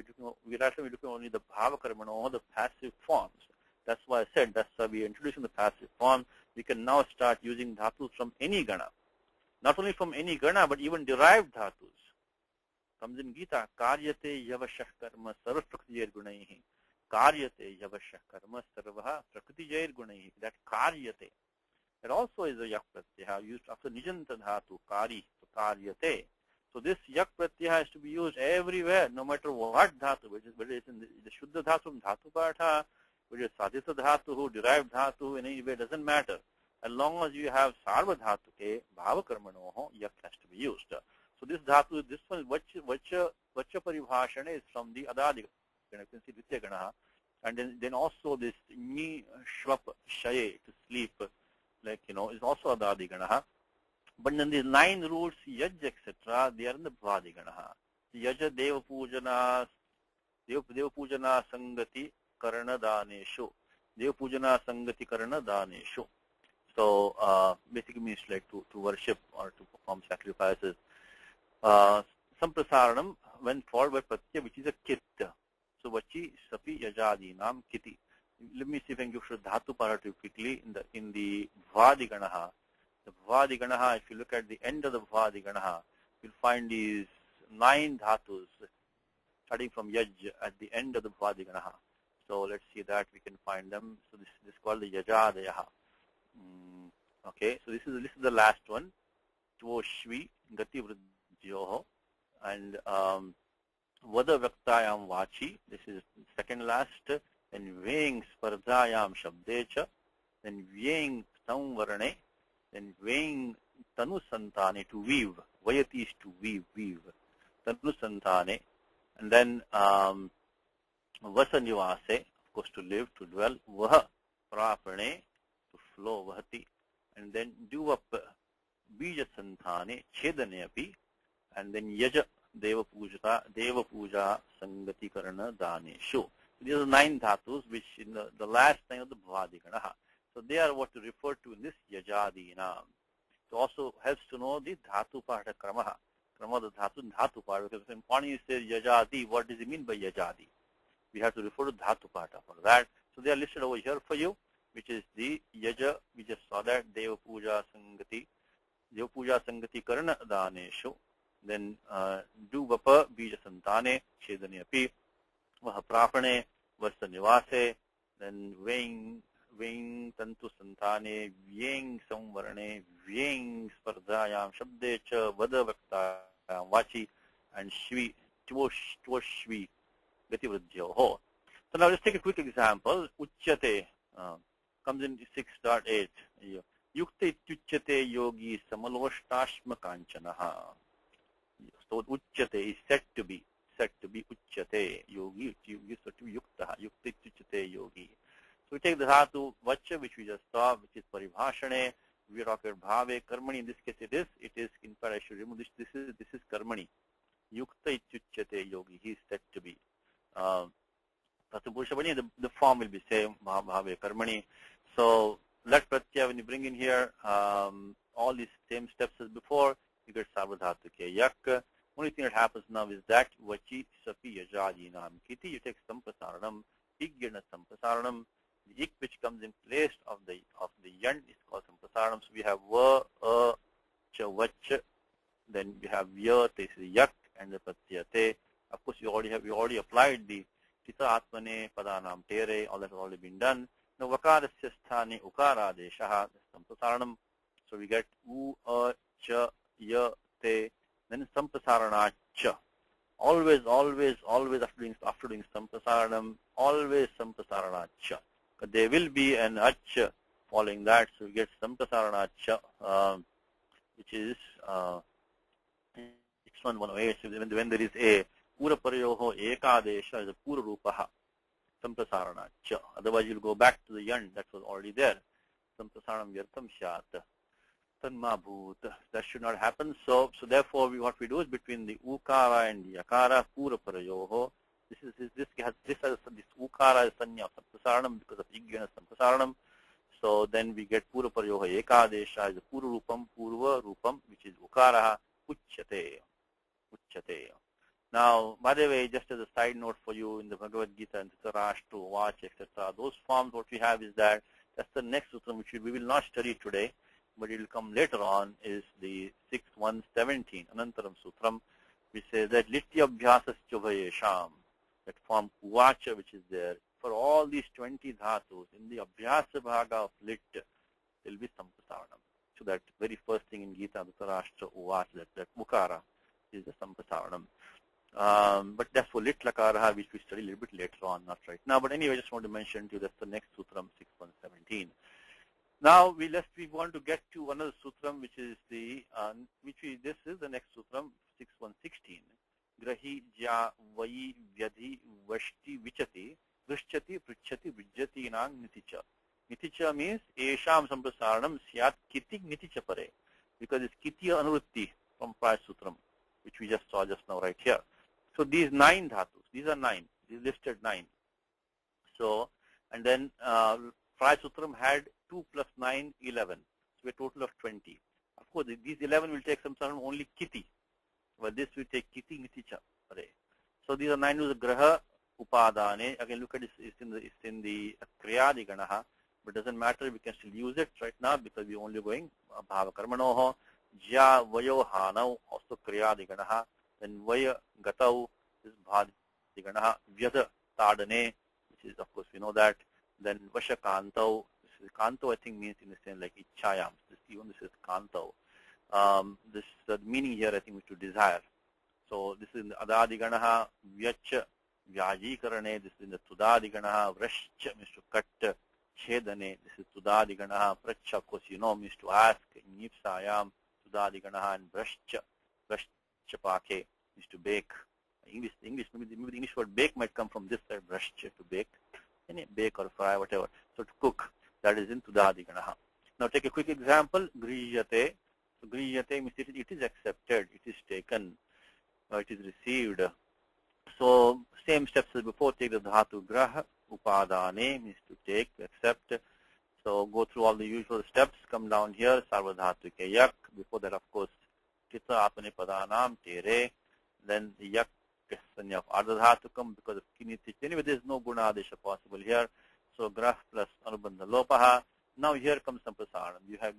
we're looking only the Bhavakarmano, the passive forms. That's why I said that's why we're introducing the passive form. We can now start using dhatus from any gana. Not only from any gana, but even derived dhatus. Comes in Gita, Karyate Yavashah Karma Sarva Prakritijair Gunaihi. Karyate Yavashah Karma Sarva Prakritijair Gunaihi. That Karyate. That also is a Yak Pratyaya used after Nijanta Dhatu, Kari, so Karyate. So this Yak Pratyaya has to be used everywhere, no matter what Dhatu, whether it's in the Shuddha Dhatu from Dhatu Patha, whether it's Sadhita Dhatu, derived Dhatu, in any way, doesn't matter. As long as you have Sarva Dhatuke, Bhava Karmanoho, Yak has to be used. So this Dhatu, this one, Vacha Paribhashana is from the Adadi, you can see Vitya Ganaha. And then also this Ni Shvap Shaye, to sleep, is also Adadi Ganaha. But then these 9 roots, Yaj, etc., they are in the Bhadi Ganaha. Yaja Deva Pujana Sangati Karana Daneshu. Deva Pujana Sangati Karana Daneshu. So basically means like to worship or to perform sacrifices. Samprasaranam went forward by pratyaya, which is a kit. So vachi sapi yajadinam kiti. Let me see if I can give dhatu para quickly in the vvadiganaha. The vvadiganaha, if you look at the end of the vvadiganaha, you'll find these 9 dhatus starting from yaj at the end of the vvadiganaha. So let's see that we can find them. So this is called the yajadayaha. Okay, so this is the last one. Tvoshvi gati vruddhyoho and vada vaktayam vachi. This is second last. Then vyeng spardhayam shabdecha. Then vyeng samvarane. Then vyeng tanu santane, to weave. Vayati is to weave. Tanu santane. And then vasa nivase, of course to live, to dwell. Vaha prapane, to flow, vahati. And then duvap bija santane, chedane api. And then yaja deva puja sangati karana daneshu. These are 9 dhatus which in the last line of the bhavadikanaha. So they are what to refer to in this yajadinam. It also helps to know the dhatu parta kramaha. Krama the dhatu part, because when Pani says yajadi, what does it mean by yajadi? We have to refer to dhatu parta for that. So they are listed over here for you, which is the yaja, we just saw that, deva puja sangati karana daneshu. Then duvapa bija santane chedane api. Vaha prapane vasa nivase. Then vyeng tantu santane, vyeng samvarane, vyeng spardhayam shabdecha, vada vaktayam vachi, and shvi, tvoshvi gati vruddhyoho. So now let's take a quick example. Uchyate comes in 6.8. Yukte tuchyate yogi samaloštashma kanchanaha. So uchyate is said to be uchyate yogi. Yogi is said to be yuktaha. Yukte tuchyate yogi. So we take the dhatu vacha, which we just saw, which is paribhashane. We are talking bhave karmani. In this case, it is. In fact, I should remove this. This is karmani. Yukta ityuchyate yogi. He is said to be. The form will be same. Bhave karmani. So let pratyaya, when you bring in here all these same steps as before, you get sarvadhatu ke yak. Only thing that happens now is that vachi sapi yajadinam kiti. You take sampasaranam, igyana sampasaranam. The ik which comes in place of the yan is called sampasaranam. So we have va, cha, vach. Then we have ya, this is yak, and the pratyate. Of course, we already applied the tita atmane padanam tere. All that has already been done. Now vakarasya sthane ukara deshaha, sampasaranam. So we get u, a, cha, ya, te. Then sampasarana cha. Always after doing sampasaranam, always sampasarana cha. But there will be an ach following that, so we get sampasarana cha, which is 6118. So when there is a pura paryoho ekadesha, is a pura rupaha, sampasarana cha. Otherwise, you'll go back to the yan that was already there. Sampasaranam vyartam shat. Tanmabhut. That should not happen. So therefore, what we do is between the ukara and the yakara, pura parayoho. This ukara is sanya of sampasaranam because of igyana sampasaranam. So then we get pura parayoho ekadesha is a pura rupam, which is ukara uchyate. Now, by the way, just as a side note for you, in the Bhagavad Gita and Dhritarashtra, Vach, etc., those forms, what we have is that's the next sutram which we will not study today, but it will come later on, is the 6.117, Anantaram Sutram, which says that Litya Abhyasas Chubhayesham, that form Uvacha which is there, for all these 20 dhatus, in the Abhyasa Bhaga of Lit, there will be Sampasaranam. So that very first thing in Gita, Dhritarashtra Uvacha, that Mukara is the Sampasaranam. But that's for Lit Lakaraha, which we study a little bit later on, not right now. But anyway, I just want to mention to you that's the next Sutram, 6.117. Now we want to get to another sutram, which is this is the next sutram, 6.116. Grahi ja vai vyadhi vashti vichati vrishchati pruchati vijjati nang niticha. Niticha means esham sampasaranam syat kiti niticha pare, because it's kiti anuvritti from prior sutram, which we just saw just now right here. So these 9 dhatus, these are 9, these listed 9. So, and then prior sutram had 2 plus 9, 11. So a total of 20. Of course, these 11 will take samsaranam only kiti. But this will take kiti, niti, cha. So these are 9 rules of graha upadane. Again, look at this. It's in the kriyadi ganaha. But it doesn't matter. We can still use it right now because we're only going bhava karmanoho. Jya vayo hanau. Also kriyadi ganaha. Then vaya gatau is bhadi ganaha. Vyada tadane, which is, of course, we know that. Then vasha kantau. Kanto, I think, means in the sense like ichayam. Even this is kanto. This the meaning here, I think, is to desire. So this is in the adadi ganaha, vyach, vyajikarane. This is in the tudadi ganaha, vrashcha means to cut, chedane. This is tudadi ganaha, pracha, of course, you know, means to ask. Nipsayam, tudadi ganaha, and vrashcha, vrashchapake means to bake. English, maybe the English word bake might come from this side, vrashcha, to bake. Any bake or fry, whatever. So to cook. That is in tudadi ganaha. Now take a quick example. Griyate. So griyate means it is accepted, it is taken, it is received. So same steps as before. Take the dhatu graha. Upadane means to take, to accept. So go through all the usual steps. Come down here. Sarvadhatu ke yak. Before that, of course, tita apane padanam tere. Then the yak sanya of ardhadhatukam because of kiniti. Anyway, there is no guna adesha possible here. So grah plus anubandha lopaha. Now here comes samprasaranam. You have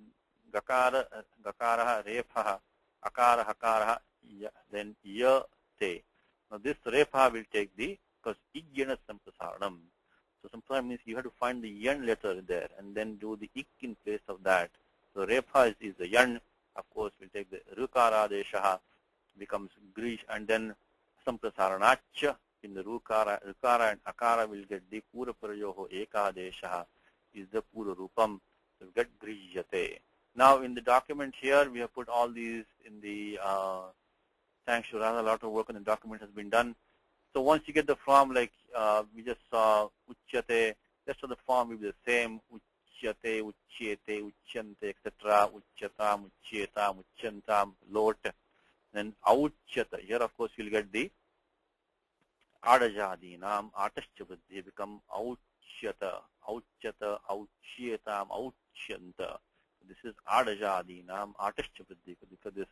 gakara, gakaraha, rephaha, akara, hakaraha, then ya, te. Now this repha will take the, because ijyana samprasaranam. So samprasaranam means you have to find the yan letter there and then do the ik in place of that. So repha is the yan. Of course, we'll take the rukara deshaha, becomes grish, and then samprasaranacha. In the rukara and akara will get the pura prayoho ekadeshaha is the pura rupam. So we get grijyate. Now in the document here we have put all these in the thanks to Radha, a lot of work on the document has been done. So once you get the form, like we just saw uchyate, rest of the form will be the same. Uchyate, uchyete, uchyante, etc. Uchyatam, uchyetam, uchyantam, lot. Then auchyata. Here of course you'll get the adajadinam, atashcha vriddhi become auchyata, auchyata, auchyetam, auchyanta. This is adajadinam, atashcha vriddhi, because this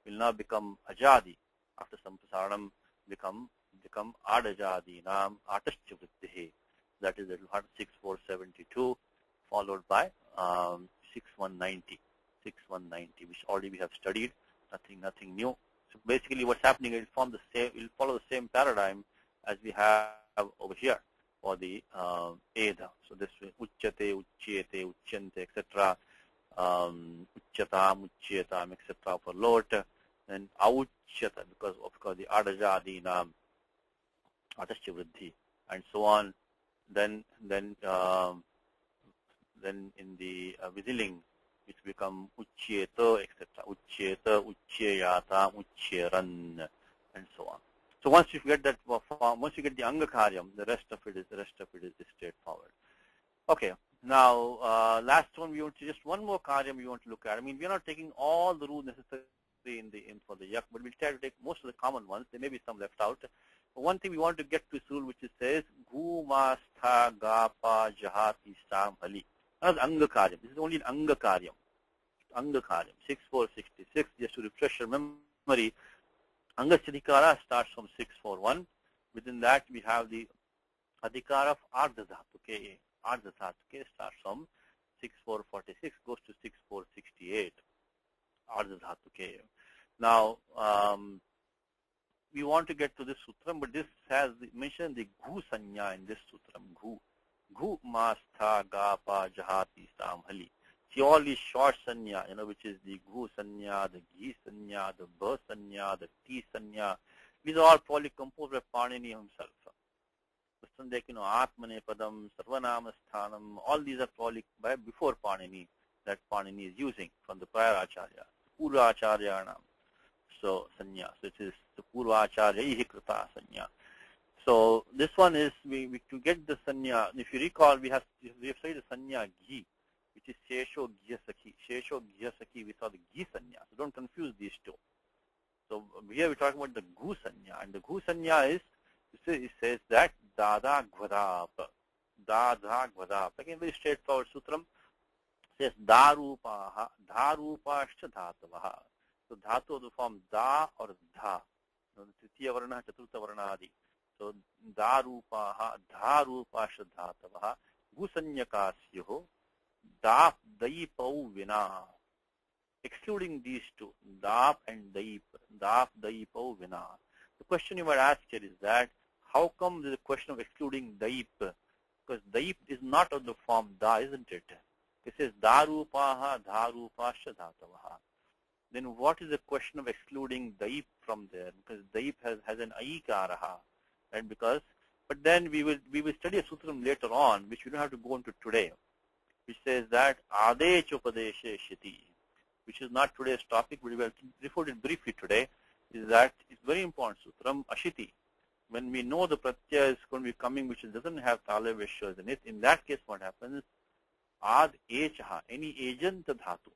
will now become ajadi. After samprasaranam become adajadinam, atashcha vriddhi. That is 6472 followed by 6190, which already we have studied. Nothing new. So basically what's happening, it will follow the same paradigm as we have over here for the Eda. So this uchyate, uchyete, uchyante, etc. Uchyatam, uchyetam, etc. for lot. Then auchyata, because the adajadinam, atashya vriddhi, and so on. Then in the Vidiling, it become uchyeta, etc. Uchyeta, uchyayata, uchyeran, and so on. So once you get that form, once you get the angakaryam, the rest of it is straightforward. Okay. Now last one, we want to just one more karyam we want to look at. I mean, we are not taking all the rules necessary in for the yak, but we'll try to take most of the common ones. There may be some left out. But one thing we want to get to this rule, which is says gu ma stha ga pa jahati sam hali. That's angakaryam. This is only an angakaryam. Angakaryam 6466. Just to refresh your memory. Angachadikara starts from 641. Within that, we have the adhikara of ardhadhatuke. Ardhadhatuke starts from 6446, goes to 6468. Ardhadhatuke. Now, we want to get to this sutram, but this has mentioned the gu sanya in this sutram. Gu mastha ga pa jahati samhali. Purely short sanya, which is the gu sanya, the gi sanya, the ba sanya, the ti sanya. These are all probably composed by Panini himself. Atmane padam, sarvanama sthanam, all these are probably by before Panini, that Panini is using from the prior acharya, purva acharya nam. So sanya, so it is the purva acharya ihikrita sanya. So this one is we to get the sanya. If you recall, we have studied the sanya gi, which is Shesho Gyasaki. Shesho Gyasaki, we saw the Gi Sanya. So don't confuse these two. So here we're talking about the Gu Sanya. And the Gu Sanya is, it says that Dada Gvadap. Dada Gvadap. Again, very straightforward sutram. Says darupaha, dharupascha dhatavaha. So dhatu of the form da or dha. Tritiya varna, chaturtha varna adi. So darupaha, dharupascha dhatavaha. Gusanyakasyoho, dap daipau vina. Excluding these two, dap and daip, dap daipau vina. The question you might ask here is that, how come there's a question of excluding daip? Because daip is not of the form da, isn't it? It says darupaha, dharupascha dhatavaha. Then what is the question of excluding daip from there? Because daip has an aikaraha, right? Because, but then we will study a sutram later on, which we don't have to go into today, which says that adech upadeshe shiti, which is not today's topic, but we will refer to it briefly today, is that it's very important sutram ashiti. When we know the pratyaya is going to be coming, which doesn't have talaveshas in it, in that case what happens, ad echaha, any agent dhatu,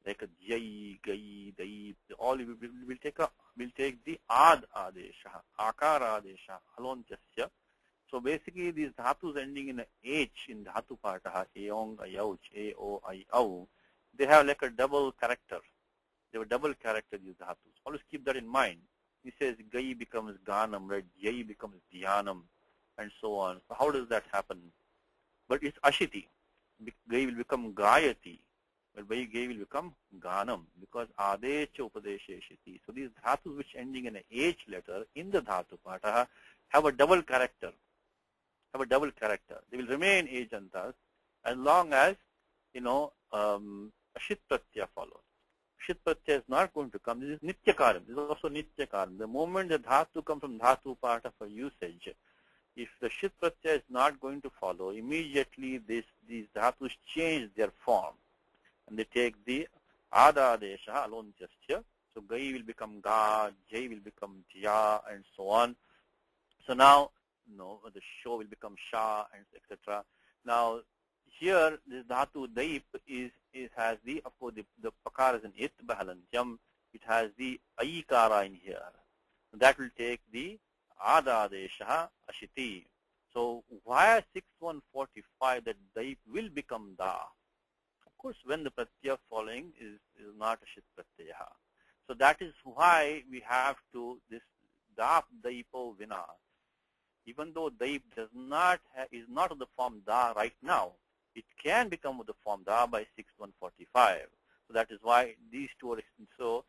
like a jai, gai, daip, all will take the ad adesha, akara adesha, halontyasya. So basically these dhatus ending in a h in dhatu pataha, eong, ayauch, a, o, I, au, they have like a double character. They have a double character, these dhatus. Always keep that in mind. He says gai becomes ganam, right? Jai becomes dhyanam, and so on. So how does that happen? But it's ashiti. Gai will become gayati, but gai will become ganam, because adecha upadeshe shiti. So these dhatus which ending in a h letter in the dhatu pataha have a double character. They will remain ajantas as long as, ashit pratyaya follows. Shit pratyaya is not going to come. This is nityakaram. This is also nityakaram. The moment the dhatu comes from dhatu pata for usage, if the shit pratyaya is not going to follow, immediately these dhatus change their form. And they take the ada adesha alontyasya. So gai will become ga, jai will become jya, and so on. So now, the sho will become sha, and etc. Now, here this dhatu daip has the, of course, the pakara is an it bahalantyam. It has the aikara in here. That will take the ada adesha ashiti. So why 6145 that daip will become da? Of course, when the pratyaya following is not a shit pratyaya. So that is why we have to this dap daipo vina. Even though daip is not of the form da right now, it can become of the form da by 6145. So that is why these two are, so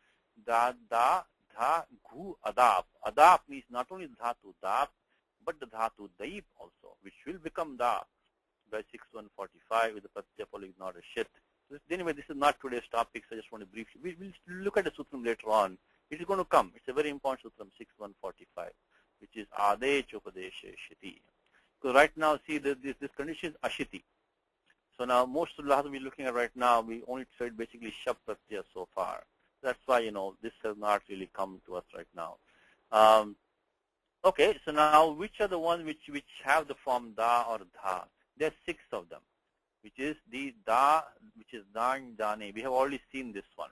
da, da, dha, gu, adap. Adap means not only the dhatu dap, but the dhatu daip also, which will become da by 6145 with the pratyaya following not a shit. So anyway, this is not today's topic, so I just want to briefly, we'll look at the sutram later on. It is going to come. It's a very important sutram, 6145, which is adech upadeshe shiti. So right now, see, this condition is ashiti. So now, most of the dhatu we're looking at right now, we only tried basically shab pratyaya so far. That's why, this has not really come to us right now. Okay, so now, which are the ones which have the form da or dha? There are 6 of them, which is the da, which is dan, dane. We have already seen this one.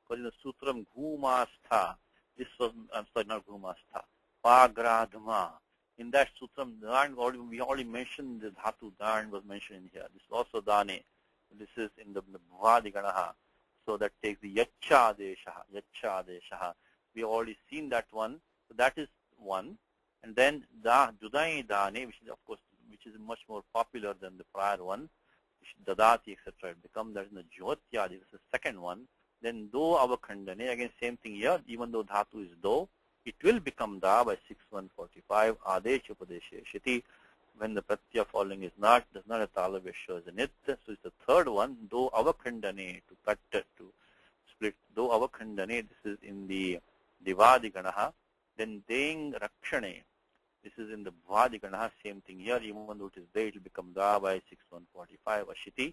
Because in the sutram, ghumastha, this was, I'm sorry, not ghumastha, pagradhma. In that sutram, we already mentioned the dhatu dan was mentioned in here. This is also dane. This is in the bhuvadi ganaha. So that takes the yacha adeshaha. We already seen that one. So that is one. And then da judai dane, which is of course much more popular than the prior one. Dadati, etc. It becomes that in the jyotyadi. This is the second one. Then do avakhandane. Again, same thing here. Even though dhatu is do, it will become da by 6145. Adech upadeshe shiti. When the pratyaya following does not have talaveshas in it. So it's the third one. Do avakhandane, to cut, to split. Do avakhandane. This is in the divadi ganaha. Then deng rakshane. This is in the bhuvadi ganaha. Same thing here. Even though it is there, it will become da by 6145 ashiti.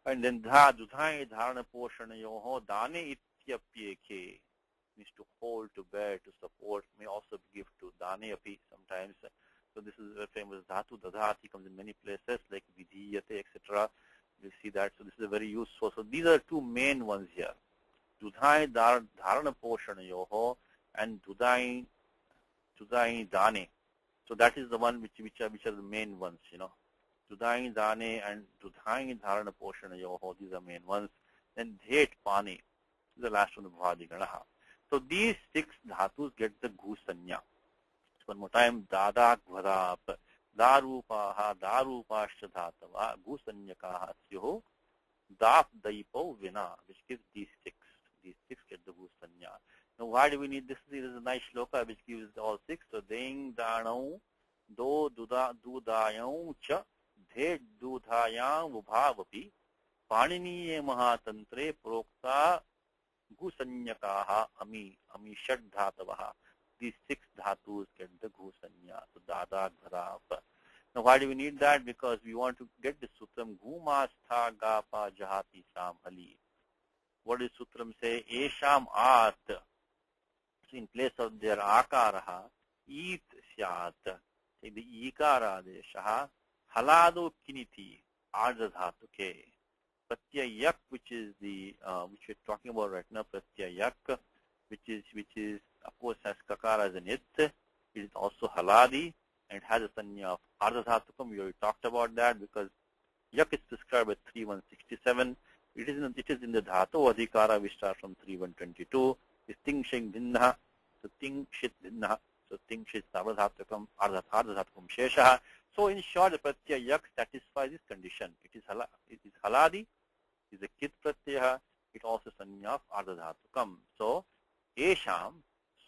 And then dha dudhai dharana poshana yoho dane ityapyeke, means to hold, to bear, to support, may also give to dane api sometimes. So this is a famous dhatu dadhati, comes in many places like vidhiyate, etc. You see that. So this is very useful. So these are 2 main ones here. Dudhai dharana poshana yoho and dudhai dane. So that is the one which are the main ones, Dudai Dane and Dudai Dharana Poshana Yoho, these are main ones. Then Dhet Pani, the last one, the Bhadi Ganaha. So these 6 dhatus get the Gu Sanya. So one more time, Dada Gvarap, Darupaha, Darupashta Dhatava, Gu Sanyakaha Syoho, Daf Daipo Vina, which gives these 6. These 6 get the Gu Sanya. Now why do we need this? This is a nice shloka which gives all 6. So Deng Danau, Do Dudayau Cha, Dhed Dudayang Vubhavapi, Paniniye Mahatantre Prokta Gusanyakaha Ami Shad Dhatavaha. These 6 dhatus get the Gusanya. So Dada Gharap. Now why do we need that? Because we want to get the sutram Gumastha Gapa Jahati Sham Ali. What does sutram say? Esham At. So in place of their Akaraha, Eat Syat. Take the Ikara Deshaha. Halado Kiniti. Ardha Dhatuke. Pratyayak, which is the which we're talking about right now, Pratyayak, which is of course has kakara as an it. It is also haladi and it has a sanya of ardha dhatukam. We already talked about that because yak is prescribed at 3167. It is in the dhatu adhikara. We start from 3122. Is ting shing dinha. So ting shit dinha. So ting shit sabadhatukam ardha dhatukam shesha. So in short, the pratyayak satisfies this condition. It is haladi. Is a kit pratyaya, it also sanya of ardha dhatukam. So, esham,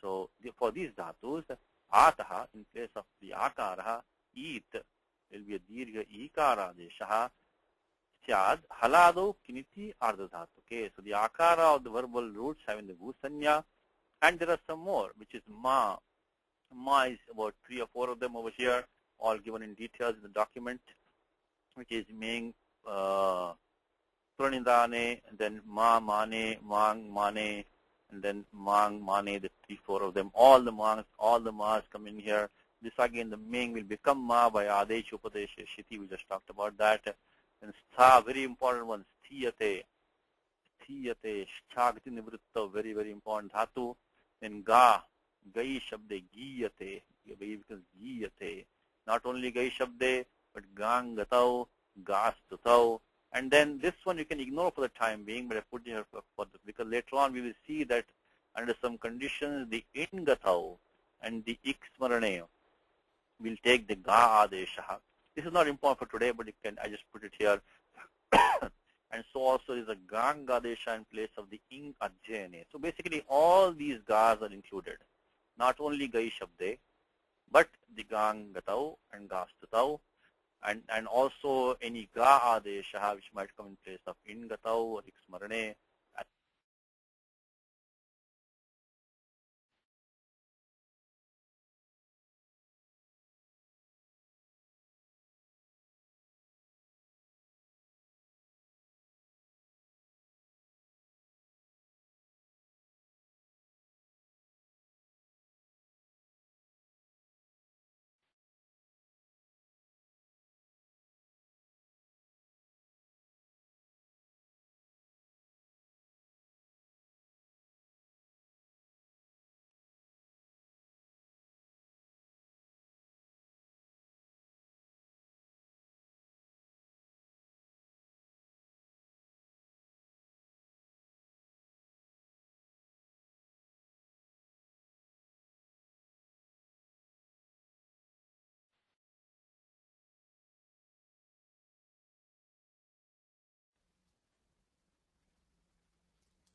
so for these dhatus, ataha, in place of the akaraha, eat, will be a dirgha ikara deshaha, syad, halado, kiniti, ardha dhatuke. So the akara of the verbal roots having the gu sanya, and there are some more, which is ma. Ma is about 3 or 4 of them over here, all given in details in the document, which is meaning Pranidane, and then Ma Mane, Mang Mane, and then Mang Mane, the 3, 4 of them. All the Ma's come in here. This again, the Ming will become Ma by Adesh Upadesh Shiti. We just talked about that. And Stha, very important one, Sthiyate, Shchagati Nivritta, very, very important dhatu. Then Ga, Gai Shabde, Giyate, Gai becomes Giyate. Not only Gai Shabde, but Gang Gatau, Gas Tutau. And then this one you can ignore for the time being, but I put it here because later on we will see that under some conditions the in gatau and the iksmarane will take the ga adesha. This is not important for today, but I just put it here. And so also is a gang adesha in place of the ing adjene. So basically all these gas are included, not only gai shabde, but the gang gatau and gas tutau. And also any ga adesha which might come in place of in gatau or iksmarane.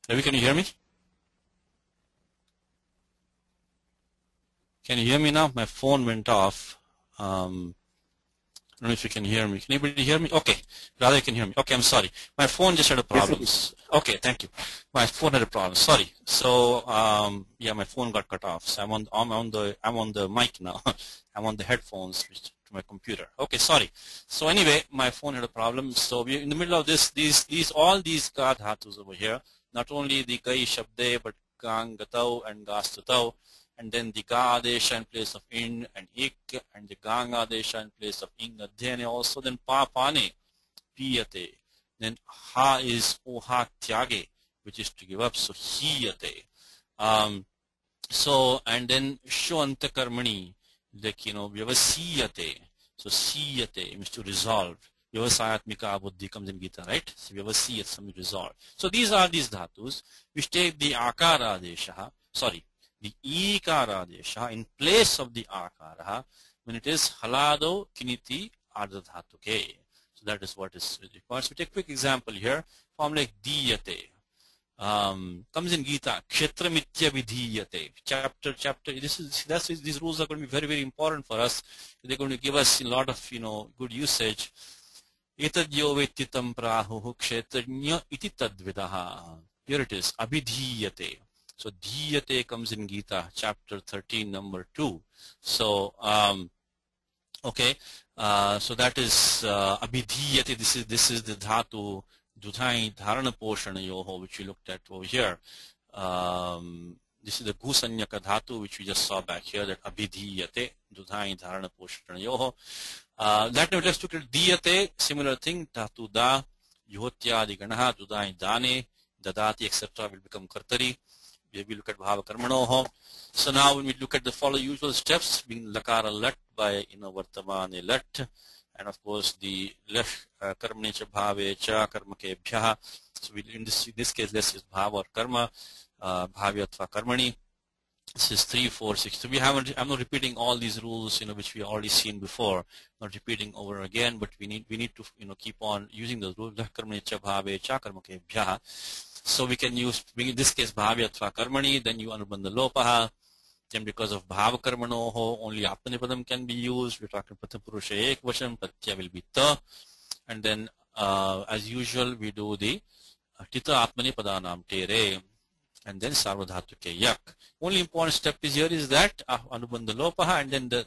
Ravi, can you hear me? Can you hear me now? My phone went off. I don't know if you can hear me. Can anybody hear me? Okay. Rather, you can hear me. Okay, I'm sorry. My phone just had a problem. Yes, okay, thank you. My phone had a problem. Sorry. So, yeah, my phone got cut off. So I'm on the mic now. I'm on the headphones to my computer. Okay, sorry. So anyway, my phone had a problem. So we're in the middle of this. All these ka dhatus over here. Not only the kai shabde, but gang gatau and gas tutau. And then the ga adesha in place of in and ik, and the gang adesha in place of ing adhyane also. Then pa pane, piyate. Then ha is oha tyage, which is to give up. So hiyate. So and then sho antakarmani, like vyavasiyate. So siyate means to resolve. Vyavasayatmika buddhi comes in Gita, right? So vyavasiyat, something resolve. So these are these dhatus which take the akara desha, sorry, the ikara desha in place of the akara when it is halado kiniti ardha dhatuke. So that is what is required. So we take a quick example here. Form like diyate. Comes in Gita, kshetramitya vidhiyate. Chapter. These rules are going to be very, very important for us. They're going to give us a lot of, good usage. Etadyo vettitam prahuhu kshetranya iti tadvidaha. Here it is, abhidhiyate. So dhiyate comes in Gita, chapter 13, number 2. So, okay, so that is abhidhiyate. This is the dhatu dudhai dharana poshana yoho, which we looked at over here. This is the gusanyaka dhatu, which we just saw back here, that abhidhiyate dudhai dharana poshana yoho. That note, let's look at diyate, similar thing, dhatu da, yuhotyadi ganaha, dudhai dane, dadati, etc. will become kartari. We look at Vyakaranam. So now when we look at the following usual steps, being lakara lat by vartamane lat, and of course the lat karmane cha bhave cha karmake bhya. So we, in this case, let's use bhava or karma, bhavi atva karmani. This is 3, 4, 6. So I'm not repeating all these rules, which we already seen before. Not repeating over again, but we need to, keep on using those rules. Karmane cha bhave cha karmake bhya. So we can use, in this case, bhavyatva karmani, then you anubandha lopaha. Then because of bhavakarmanoho, only apanipadam can be used. We're talking prathapurusha ekvacham, pratya will be ta. And then, as usual, we do the tita atmanipadanam tere. And then sarvadhatuke yak. Only important step here is that anubandha lopaha, and then the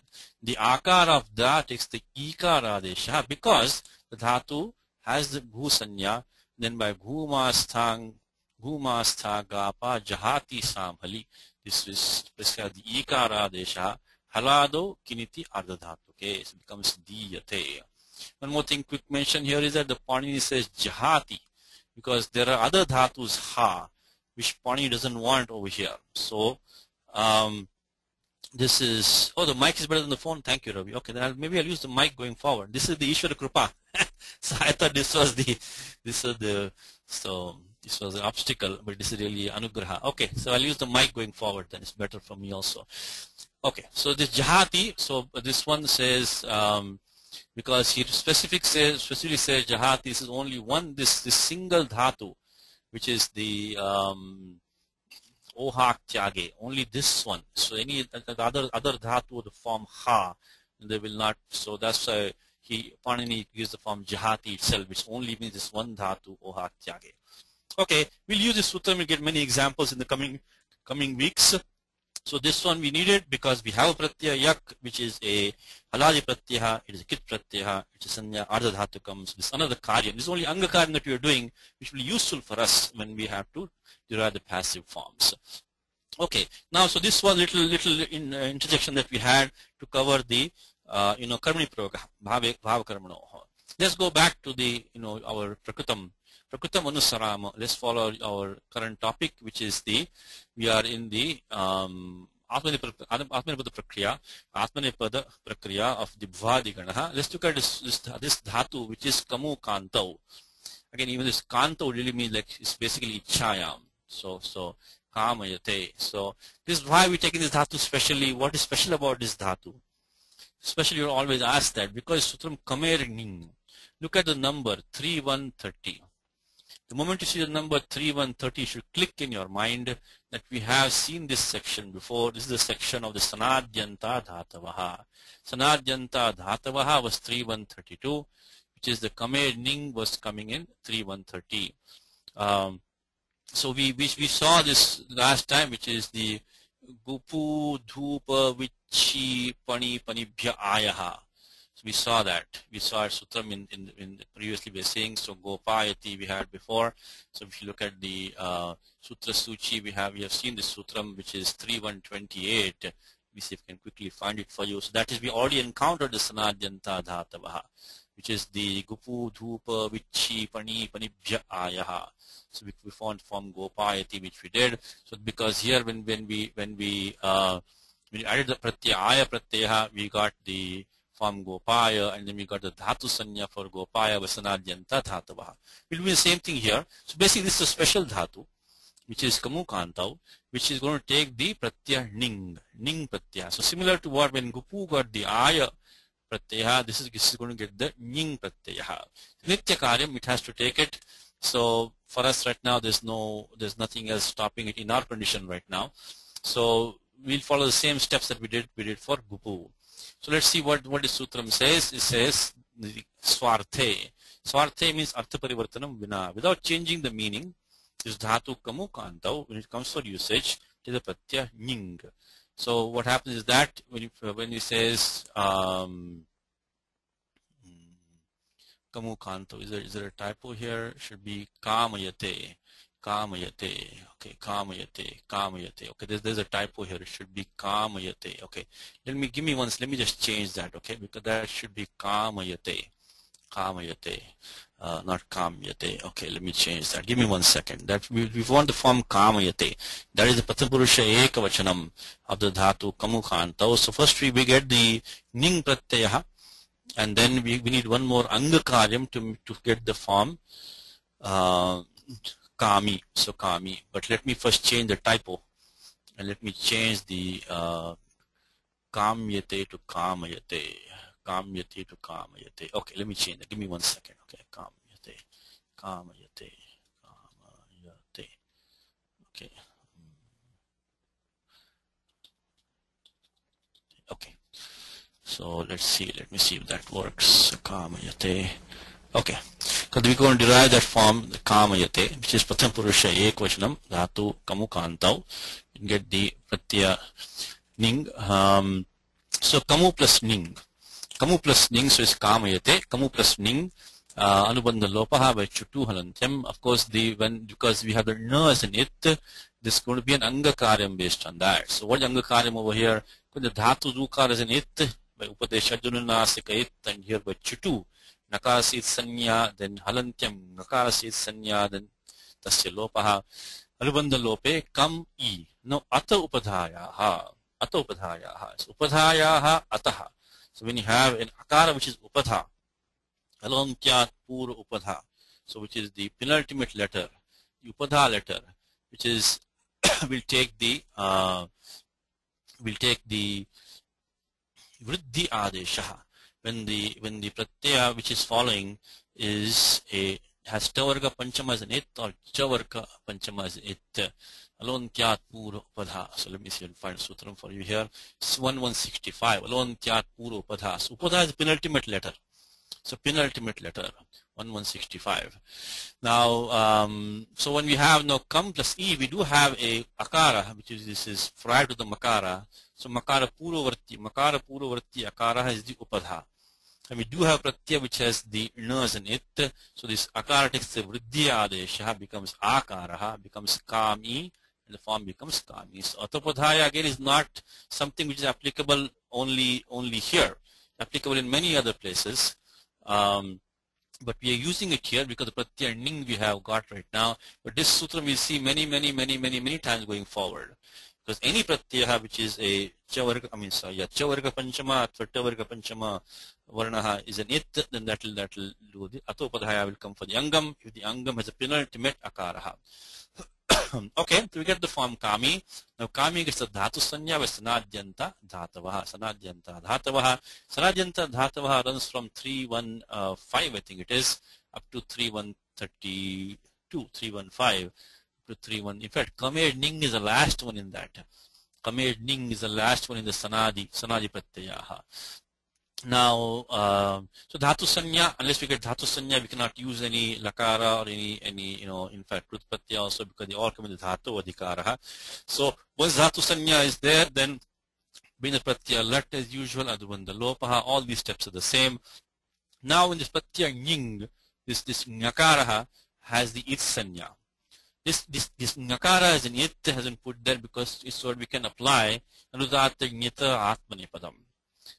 akara of that takes the ikara desha, because the dhatu has the bhu sanya. Then by bhumastha gapa jahati samhali. This is prescribed the ikara desha halado kiniti ardha dhatuke. So it becomes diyate. One more thing, quick mention here is that the Panini says jahati, because there are other dhatus ha, which Panini doesn't want over here. So this is, the mic is better than the phone. Thank you, Ravi. Okay, then maybe I'll use the mic going forward. This is the Ishvara Krupa. So I thought this was an obstacle, but this is really anugraha. Okay, so I'll use the mic going forward, then it's better for me also. Okay, so this jahati, so this one says, because he specifically says jahati, this is only one, this single dhatu, which is the ohak tyage, only this one. So any other dhatu, the form ha, they will not, so that's why Panini gives the form jahati itself, which only means this one dhatu, ohak tyage. Okay, we'll use this sutra. We'll get many examples in the coming weeks. So this one we need it because we have a pratyaya yak, which is a haladi pratyaya, it is a kit pratyaya, it is sanya ardha dhatu comes. This is another karyam. This is only anga karyam that we are doing, which will be useful for us when we have to derive the passive forms. Okay, now so this was little interjection that we had to cover the karmani prayoga, bhava karmano. Let's go back to the our prakritam anusarama. Let's follow our current topic, which is we are in the Atmanipada Prakriya of the Bhvadi Ganaha. Let's look at this dhatu, which is kamu kantau. Again, even this kantau really means like it's basically ichayam. So kamayate. So this is why we're taking this dhatu specially. What is special about this dhatu? Especially you always ask that because sutram kamer ning. Look at the number 3130. The moment you see the number 3130, you should click in your mind that we have seen this section before. This is the section of the Sanadyanta Dhatavaha. Sanadyanta Dhatavaha was 3132, which is the Kamer Ning was coming in 3130. So we saw this last time, which is the Gupu Dhupa Vichi Pani Panibhya Ayaha. We saw that. We saw sutram in previously we were saying. So Gopayati we had before. So if you look at the Sutra Suchi, we have seen the sutram, which is 3128. Let me see if I can quickly find it for you. So that is, we already encountered the Sanadyanta Dhatavaha, which is the Gupu Dhupa Vichi Pani Panibhya Ayaha. So we found from Gopayati, which we did. So because here when we added the pratyaya pratyaya, we got the form Gopaya, and then we got the Dhatu Sanya for Gopaya Vasanadyanta Dhatavaha. We'll do the same thing here. So basically this is a special Dhatu, which is Kamukantau, which is going to take the Pratyaya Ning Pratyaya. So similar to what when Gupu got the Aya Pratyaya, this is going to get the Ning Pratyaya. Nitya Karyam, it has to take it. So for us right now, there's nothing else stopping it in our condition right now. So we'll follow the same steps that we did for Gupu. So let's see what the Sutram says. It says Swarte. Swarte means Artha Parivartanam Vina. Without changing the meaning, this Dhatu Kamukantau, when it comes for usage, it is a Pratyaya Ning. So what happens is that when he says Kamukanto, is there a typo here? It should be Kamayate. Okay, Kamayate. Okay, there's a typo here. It should be Kamayate. Okay, let me just change that. Okay, because that should be Kamayate, not Kamyate. Okay, let me change that. Give me 1 second. That we want the form Kamayate. That is the Prathapurusha Ekavachanam of the Dhatu Kamukanto. So first we get the Ning Pratyaya, and then we need one more Anga Karyam to get the form Kami. So Kami. But let me first change the typo, and let me change the Kamyate to Kamayate. Okay, let me change that. Give me 1 second. Okay, Kamayate. Okay. Okay. So let me see if that works. Kamayate. Okay. Because we're going to derive that form, the Kamayate, which is Pratham Purusha Ekvachanam, Dhatu Kamukantau. You can get the Pratyaya Ning. So Kamu plus Ning. Kamu plus Ning, so it's Kamayate. Kamu plus Ning. Anubandha Lopaha by Chutu Halantyam. Of course, because we have the Na as an It, this is going to be an Anga Karyam based on that. So what is Anga Karyam over here? Because the Dhatu Dukar as an It, by Upadesha Jununasika It, and here by Chutu. Nakarasit Sanya, then Halantyam, Nakarasit Sanya, then Tasya Lopaha. Anubandha Lope, Kam I. No, Ata Upadhayaha. So Upadhayaha Ataha. So when you have an Akara which is Upadha, Alontyat Pura Upadha, so which is the penultimate letter, the Upadha letter, which is will take the Vriddhi Adesha. When the Pratyaya which is following has Tavarga Panchama as an It or Chavarga Panchama as an It. Alon Tyat Pura Upadha. So let me see, I'll find Sutram for you here. It's 1165. Alon Tyat Pura Upadha. So Upadha is the penultimate letter. So penultimate letter, 1165. Now, so when we have now Kam plus E, we do have a Akara, which is this is prior to the Makara. So Makara Purovarti Akara is the Upadha. And we do have Pratyaya which has the Na as an It. So this Akara takes the Vriddhi Adesha, becomes Akaraha, becomes Kami, and the form becomes Kami. So Atapadhaya again is not something which is applicable only here. Applicable in many other places. But we are using it here because the Pratyaya Ning we have got right now. But this sutra we'll see many times going forward. Because any Pratyaya which is a Chavarga Panchama, Tavarga Panchama Varnaha is an It, then that will do the Atopadhaya will come for the Angam, if the Angam has a penultimate Akaraha. Okay, so we get the form Kami. Now Kami gets the Dhatu Sanya with Sanadyanta Dhatavaha. Sanadyanta Dhatavaha runs from 315, I think it is, up to 3132, 315 to 31. In fact, Kamed Ning is the last one in that. Kamed Ning is the last one in the Sanadi Pratyayaha. Now, so Dhatu Sanya, unless we get Dhatu Sanya, we cannot use any Lakara or any in fact, Krut Pratyaya also, because they all come in the Dhatu Adhikaraha. So, once Dhatu Sanya is there, then Bina Pratyaya Lat as usual, Adubandha Lopaha, all these steps are the same. Now, in this Pratyaya Ning, this Nyakaraha has the It Sanya. This Nyakara as an It has been put there because it's what we can apply Anudata Nyata Atmanipadam.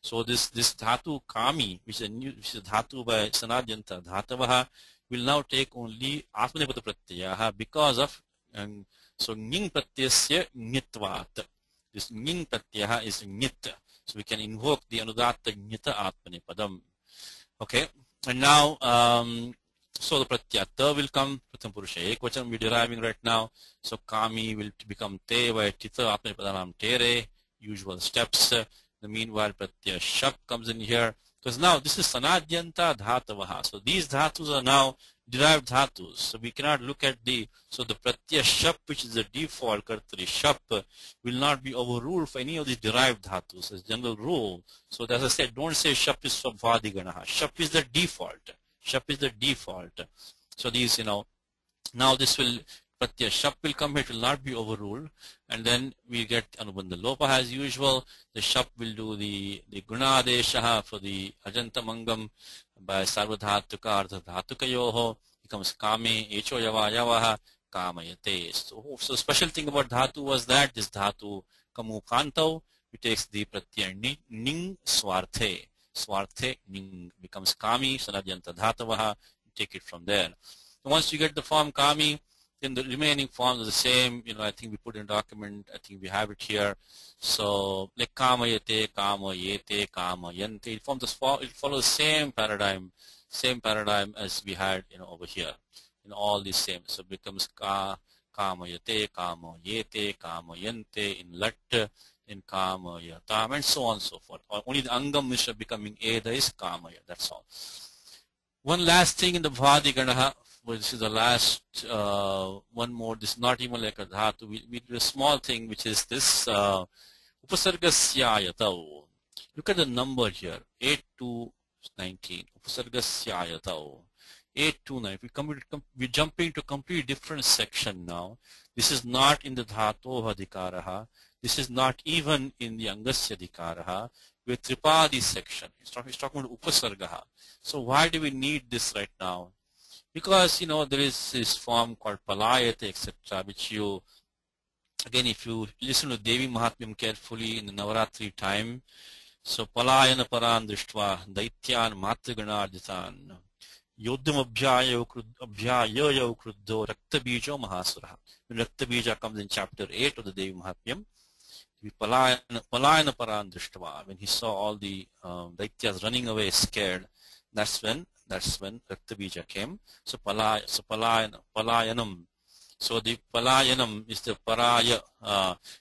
So this Dhatu Kami, which is a Dhatu by Sanadyanta Dhatavaha, will now take only Atmanipada Pratyayaha because of so Ning Pratyasya Nitvat. This Ning Pratyaha is Nit. So we can invoke the Anudatta Jnata Atmanepadam. Okay, and now, so the Pratyata will come, Pratham Purusha Ekvachan we're deriving right now. So Kami will become Te, where Tita Atmanepadanam Tere, usual steps. The meanwhile, Pratyaya Shap comes in here. Because now this is Sanadyanta Dhatavaha. So these dhatus are now derived dhatus. So we cannot look at so the Pratyaya Shap, which is the default Kartari Shap, will not be overruled for any of these derived dhatus as general rule. So as I said, don't say Shap is Svabhadiganaha. Shap is the default. Shap is the default. So these, now this will, Pratyaya Shap will come here, it will not be overruled. And then we get Anubandha Lopa as usual. The Shap will do the Gunadeshaha for the Ajanta Mangam by Sarvadhatuka Ardha Dhatukayoho. Becomes Kame, Echo Yava Yavaha, Kamayate. So special thing about Dhatu was that this Dhatu Kamu Kantau, it takes the Pratyaya Ning Swarte. Swarte Ning becomes Kami, Sanadyanta Dhatavaha. Take it from there. So once you get the form Kami, then the remaining forms are the same. I think we put in a document. I think we have it here. So like Kamayate, Kamayete, Kamayante. It follows the same paradigm as we had over here. All the same. So it becomes Kamayate, Kamayete, Kamayante in Lat, in Kamayatam, and so on and so forth. Only the Angam which are becoming Eda is Kamaya. That's all. One last thing in the Bhadiganaha. Well, this is the last one more. This is not even like a dhatu. We do a small thing, which is this upasargasyayatau. Look at the number here, 8 to 19. Upasargasyayatau, 8 to 9. We're jumping to a completely different section now. This is not in the dhatu adhikaraha. This is not even in the angasya adhikaraha. We're tripadi section. He's talking about upasargaha. So why do we need this right now? Because, there is this form called Palayate, etc., which again, if you listen to Devi Mahatmyam carefully in the Navaratri time, so Palayana Paran Drishtva, Daityan Matriganarjitan, Yodham Abhyaya Kruddo, Raktabijo Mahasura. When Raktabija comes in chapter 8 of the Devi Mahatmyam, Palayana Paran Drishtva, when he saw all the Daityas running away scared, that's when Raktabija came. So Palayanam. So the Palayanam is the Paraya.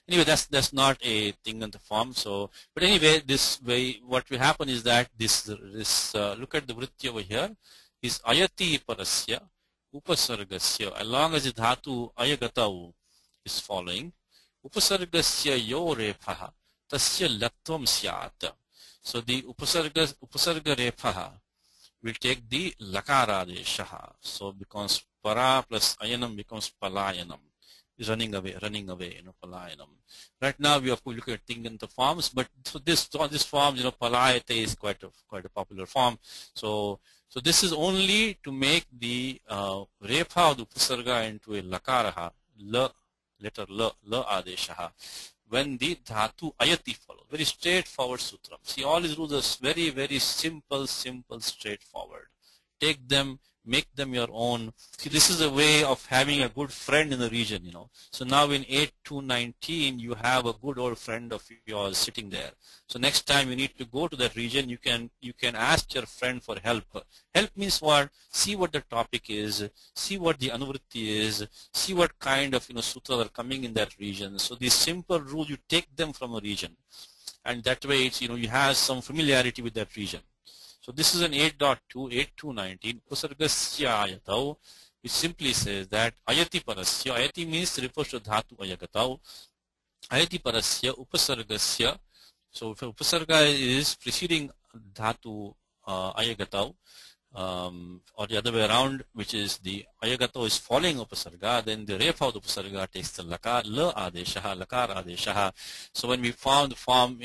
Anyway, that's not a thing in the form. So, but anyway, this way, what will happen is that this look at the vritti over here, is Ayati Parasya, Upasargasya. As long as the Dhatu Ayagatau is following, Upasargasya Yo Repaha, Tasya Latvam Syat. So the Upasarga Repaha will take the lakara deshaha. So becomes para plus ayanam becomes palayanam. Is running away, palayanam. Right now we have to look at things in the forms, but so this form, palayate is quite a popular form. So this is only to make the repa of the upasarga into a lakaraha, letter la adeshaha. When the dhatu ayati follows. Very straightforward sutra. See, all these rules are very, very simple, straightforward. Take them, make them your own. See, this is a way of having a good friend in the region, So now in 8 to 19, you have a good old friend of yours sitting there. So next time you need to go to that region, you can ask your friend for help. Help means what? See what the topic is, see what the anuvritti is, see what kind of sutras are coming in that region. So these simple rules, you take them from a region, and that way it's you have some familiarity with that region. So this is an 8.2, 8 to 19. Upasargasyayatau, which simply says that ayati parasya. Ayati means refers to dhatu ayagatau. Ayati parasya upasargasya. So if upasarga is preceding dhatu ayagatau, or the other way around, which is the ayagato is following upasarga, then the repa of the upasarga takes the la adeshaha, lakar adeshaha. So when we found the form,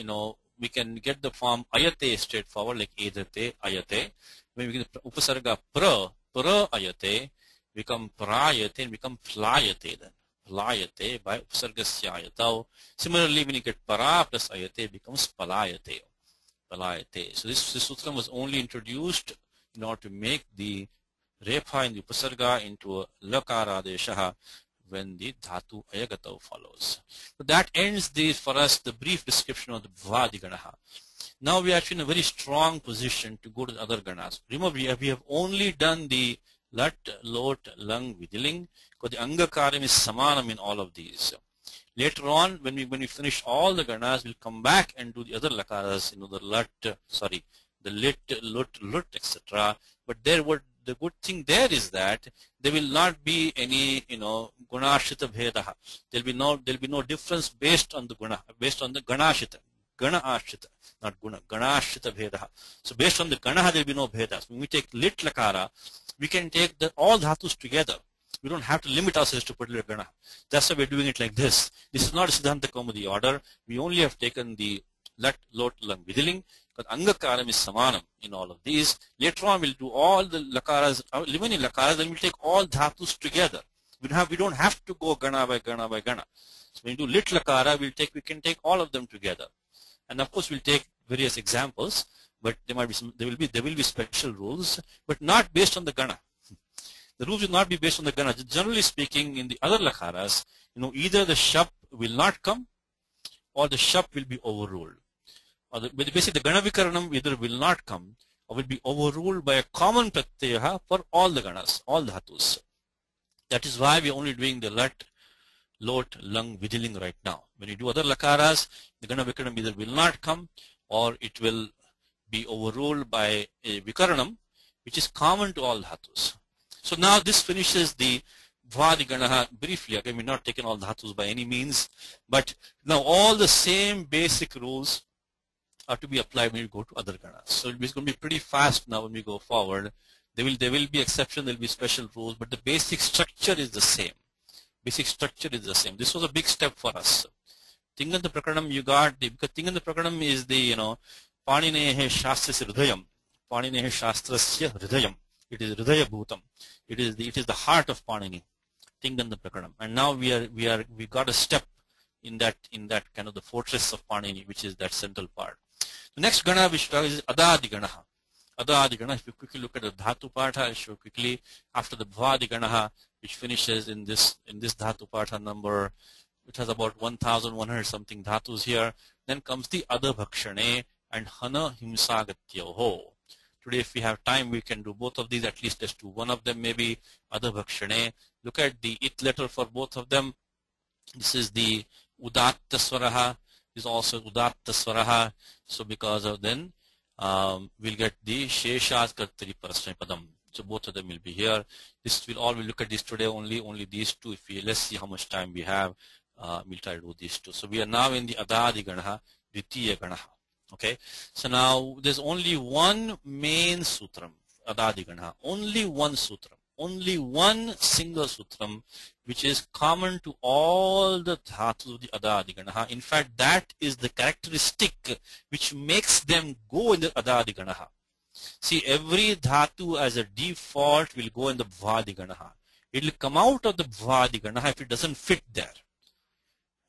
we can get the form ayate straightforward, like edate, ayate. When we get the upasarga pra ayate, become prayate and become playate then. Playate by upasargasyayatau. Similarly, when you get para plus ayate, becomes palayate. Palayate. So this sutra was only introduced in order to make the repa in the upasarga into a lakara deshaha, when the dhatu ayagata follows. So that ends for us the brief description of the bhavadi ganaha. Now we are actually in a very strong position to go to the other ganas. Remember, we have only done the lat, lot, lung, vidiling, because the angakaram is samanam in all of these. Later on, when we finish all the ganas, we'll come back and do the other lakaras, the lit, lut, etc. But the good thing there is that there will not be any, gunashita bhedaha. There'll be no difference based on the ganashita. Gana ashita, not guna, ganashita bhedaha. So based on the ganaha, there'll be no bhedas. When we take lit lakara, we can take all dhatus together. We don't have to limit ourselves to particular gana. That's why we're doing it like this. This is not a Siddhanta Kaumudi order. We only have taken the lat, lot, lang, vidiling, because angakaram is samanam in all of these. Later on, we'll do all the lakaras, limani lakaras, then we'll take all dhatus together. We don't have to go gana by gana by gana. So when we do lit lakara, we can take all of them together. And of course, we'll take various examples, but there will be special rules, but not based on the gana. The rules will not be based on the gana. Generally speaking, in the other lakaras, either the shap will not come, or the shap will be overruled. Or basically, the gana vikaranam either will not come, or will be overruled by a common pratyaya for all the ganas, all dhatus. That is why we are only doing the lat, lot, lung, vidiling right now. When you do other lakaras, the gana vikaranam either will not come, or it will be overruled by a vikaranam, which is common to all dhatus. So now this finishes the bhavadi ganaha briefly. Again, we're not taking all dhatus by any means, but now all the same basic rules are to be applied when you go to other ganas. So it's going to be pretty fast now when we go forward. There will be exceptions, there will be special rules, but the basic structure is the same. Basic structure is the same. This was a big step for us. Tinganta Prakaranam you got, because Tinganta Prakaranam is the, Paninehe Shastrasya Hridayam. Paninehe Shastrasya Hridayam. It is Hridaya Bhutam. It is the heart of Panini. Tinganta Prakaranam. And now we got a step in that kind of the fortress of Panini, which is that central part. The next gana which is Adadi Ganaha. Adadi Ganaha, if you quickly look at the Dhatu Patha, I'll show quickly after the Bhavadi Ganaha, which finishes in this Dhatu Patha number, which has about 1,100 something dhatus here. Then comes the Adha Bhakshane and Hana Himsagatyoho. Today, if we have time, we can do both of these, at least just do one of them, maybe Adha Bhakshane. Look at the it letter for both of them. This is the Udatta Swaraha. This is also Udatta Swaraha. So because of then, we'll get the Sheshas Kartari Parasmay Padam. So both of them will be here. We'll look at this today, only these two. Let's see how much time we have. We'll try to do these two. So we are now in the Adadi Ganaha, Dvitiya Ganaha. Okay, so now there's only one main sutram, Adadi Ganaha, only one sutram, only one single sutram, which is common to all the dhatus of the Adadi Ganaha. In fact, that is the characteristic which makes them go in the Adadi Ganaha. See, every dhatu as a default will go in the Bhavadi Ganaha. It will come out of the Bhavadi Ganaha if it doesn't fit there.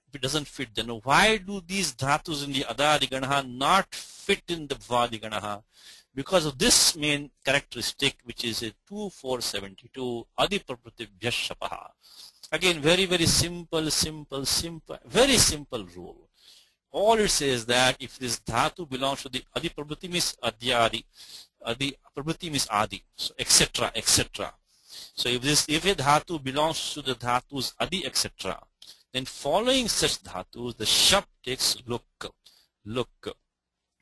If it doesn't fit, then why do these dhatus in the Adadi Ganaha not fit in the Bhavadi Ganaha? Because of this main characteristic, which is a 2472 Adiprapratibhya Shapaha. Again, very, very simple, very simple rule. All it says that if this dhatu belongs to the Adiprabriti means Adyadi, Adiprabriti means Adi, so etc. etc. So if a dhatu belongs to the dhatus Adi, etc., then following such dhatus, the shap takes look.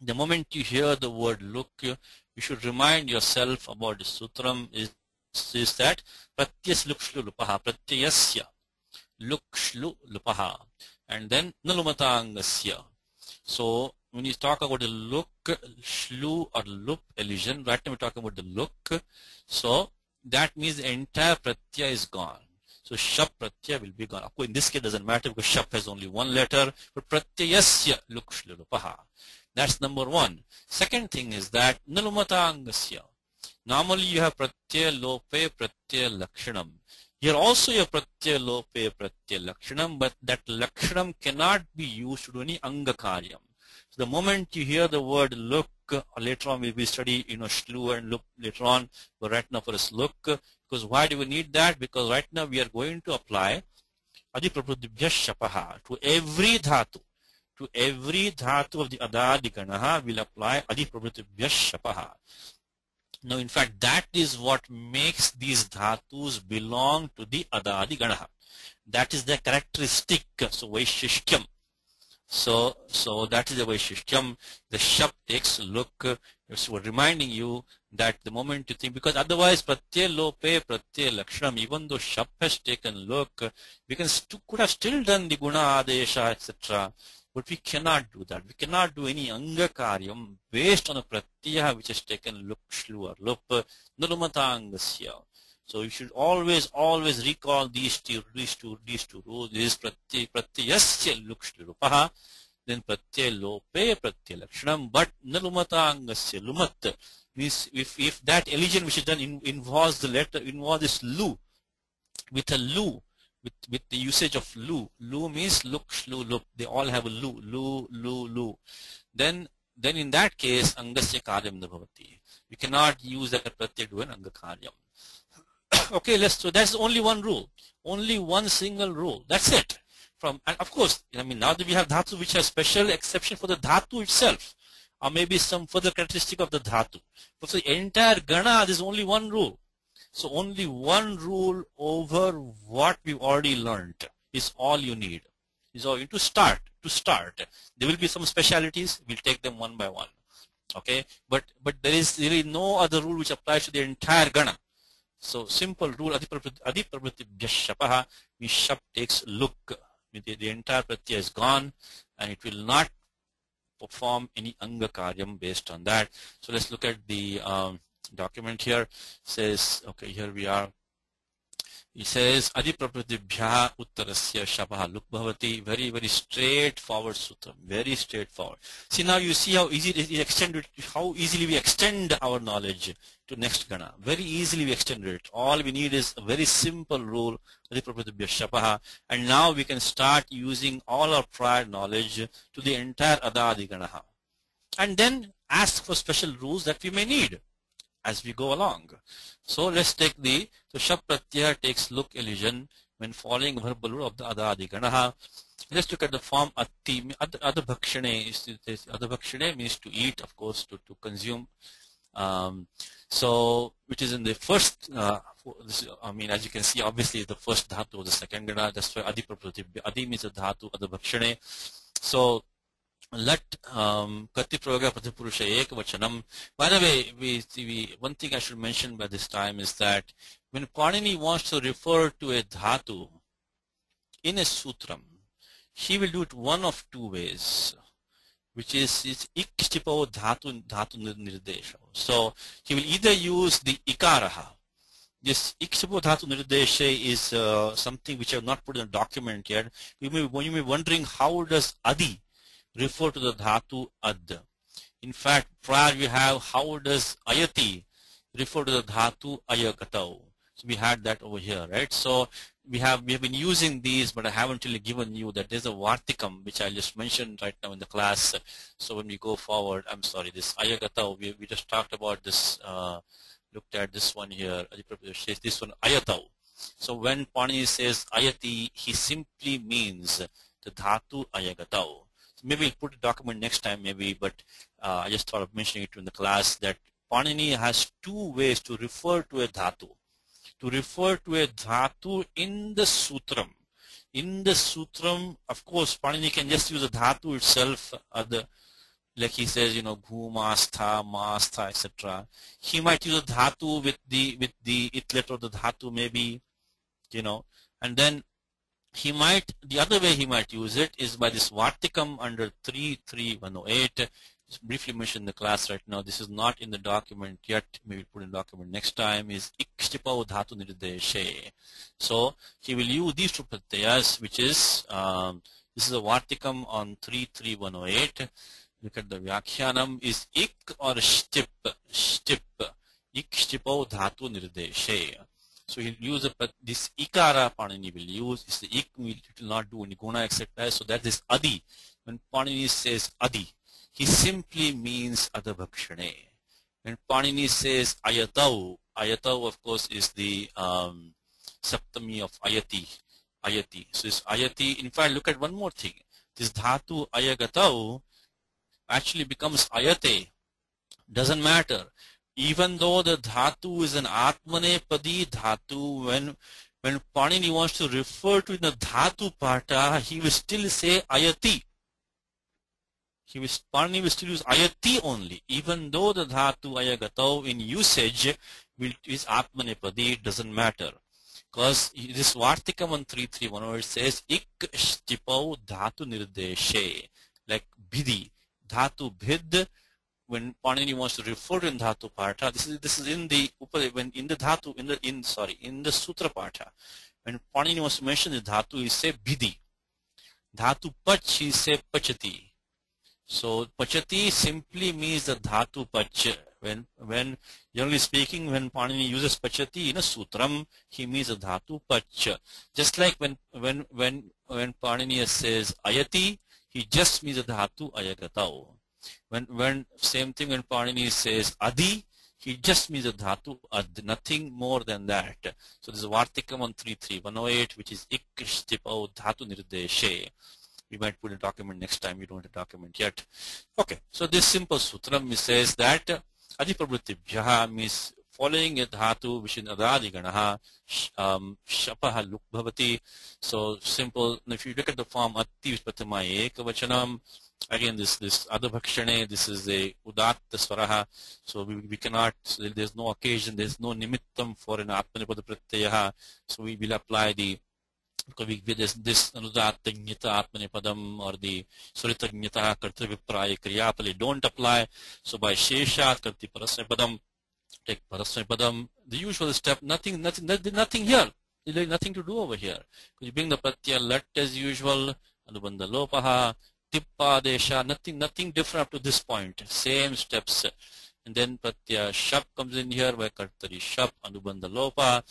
The moment you hear the word look, you should remind yourself about the sutram is that pratyas luk shlu lupaha, pratyasya luk shlu lupaha, and then nalumatangasya. So when you talk about the look, shlu or lup elision, right now we're talking about the look. So that means the entire pratyaya is gone. So shap pratyaya will be gone. Of course, in this case, it doesn't matter because shap has only one letter. But pratyayasya luk shlu lupaha. That's number one. Second thing is that nalumatangasya. Normally you have pratyaya lope, pratyaya lakshanam. Here also you have pratyaya lope, pratyaya lakshanam, but that lakshanam cannot be used to do any angakaryam. So the moment you hear the word look, or later on we will study, shlu and look later on, but right now for us look, because why do we need that? Because right now we are going to apply Adiprabhutibhya shapaha. To every dhatu. To every dhatu of the adadi ganaha will apply adiprabhutibhya shapaha. Now, in fact, that is what makes these dhatus belong to the adadi ganaha. That is the characteristic. So, vaishishtyam. So that is the vaishishtyam. The shap takes look. So we're reminding you that the moment you think, because otherwise pratyay lope pratyay lakshanam, even though shap has taken look, we could have still done the guna adesha, etc. But we cannot do that. We cannot do any anga karyam based on a pratyaya which has taken look, shlu, or lup, nalumata. So you should always recall these two rules. This is pratyayasya luk shlupaha, then pratyay lope pratyay lakshanam, but nalumatangasya lumat means if that elision which is done involves the letter, involves this lu, with a lu, with the usage of lu. Lu means luk shlu lup. They all have a lu. Then in that case angasya karyam nabhavati. You cannot use that pratyay to do an anga karyam. Okay, so that's only one rule, only one single rule. That's it. And of course, I mean, now that we have dhatu which has special exception for the dhatu itself, or maybe some further characteristic of the dhatu. But for the entire gana, there's only one rule. So only one rule over what we've already learned is all you need. Is all you need to start. There will be some specialities. We'll take them one by one. Okay, but there is really no other rule which applies to the entire gana. So simple rule, adiprabhutibhya shapaha, means shap takes look. The entire pratyaya is gone and it will not perform any anga karyam based on that. So let's look at the document here. It says, okay, here we are. It says adiprabhutibhya uttarasya shapaha luk bhavati. Very, very straightforward sutra. Very straightforward. See, now you see how easy it is extended, how easily we extend our knowledge to next gana. Very easily we extend it. All we need is a very simple rule, adiprabhutibhya shapaha, and now we can start using all our prior knowledge to the entire adadi ganaha. And then ask for special rules that we may need as we go along. So let's take so shap pratyaya takes look elision when following verbal rule of the adadi ganaha. Let's look at the form atti. Adabhakshane adabhakshane means to eat, of course, to consume. So which is in the first, I mean, as you can see, obviously the first dhatu of the second gana. That's why adiprabhutibhya. Adi means a dhatu, adabhakshane. So let kati prayoga pratipurusha ek vachanam. By the way, one thing I should mention by this time is that when Panini wants to refer to a dhatu in a sutram, he will do it one of two ways, which is ikshtipo dhatu nirdesha. So he will either use the ikaraha. This ikshtipo dhatu nirdesha is something which I have not put in the document yet. You may be wondering, how does adi refer to the dhatu ad? In fact, prior we have, how does ayati refer to the dhatu ayagatau? So we had that over here, right? So we have been using these, but I haven't really given you that there's a vartikam which I just mentioned right now in the class. So when we go forward, I'm sorry, this ayagatau, we just talked about this, looked at this one here, this one ayatau. So when Pani says ayati, he simply means the dhatu ayagatau. So maybe we'll put a document next time, maybe, but I just thought of mentioning it in the class that Panini has two ways to refer to a dhatu. To refer to a dhatu in the sutram. In the sutram, of course, Panini can just use a dhatu itself, like he says, you know, ghumastha, mastha, etc. He might use a dhatu with the it letter of the dhatu, maybe, you know, and then he might, the other way he might use it is by this vartikam under 33108. Just briefly mentioned in the class right now. This is not in the document yet. Maybe put in the document next time. Is ikshtipa dhatu nirdeshe. So he will use these two pratyayas, which is this is a vartikam on 33108. Look at the Vyakaranam. Is ik or shtip? Shtip. Ikshtipa dhatu nirdeshe. So he'll use this ikara Panini will use. It's the ik, it will not do any guna etc. So that is adi. When Panini says adi, he simply means adabhakshane. When Panini says ayatau, ayatau of course is the saptami of ayati. ayati. So this ayati, in fact, look at one more thing. This dhatu ayagatau actually becomes ayate. Doesn't matter. Even though the dhatu is an atmanepadi dhatu, when Panini wants to refer to the dhatu pata, he will still say ayati. Panini will still use ayati only, even though the dhatu ayagatau in usage is atmanepadi. It doesn't matter. Because this Vartikaman 3.3.1 it says ik stipau dhatu nirdeshe, like bhidi, dhatu bhid. When Panini wants to refer to in dhatu partha, this is in the in the sutra partha. When Panini wants to mention the dhatu, he say bhidi. Dhatu pach, he say pachati. So pachati simply means the dhatu pach. When generally speaking, when Panini uses pachati in a sutram, he means the dhatu pach. Just like when Panini says ayati, he just means the dhatu ayagatau. When same thing when Panini says adi, he just means the dhatu ad, nothing more than that. So this is Vartikaman 3.3.108, which is ik stipau dhatu nirdeshe. We might put a document next time. We don't have a document yet. Okay, so this simple sutram says that adipravrittibhyaha means following a dhatu which is adadi ganaha shapaha luk bhavati. So simple. If you look at the form atti prathama ekavachanam, again this other bhakshane, this is a udatta swaraha. So we cannot, there's no occasion, there's no nimittam for an atmanipada pratyaha. So we will apply the, because this anudattanyata atmanipadam or the suritanyata kartavipraya kriyapali don't apply. So by sheshat karti parasmapadam, take parasmapadam, the usual step, nothing here. There's nothing to do over here. You bring the pratyaya lat as usual, anubandha lopaha, tippadesha, nothing different up to this point. Same steps. And then pratyaya shap comes in here by kartari shap, anubandha lopa.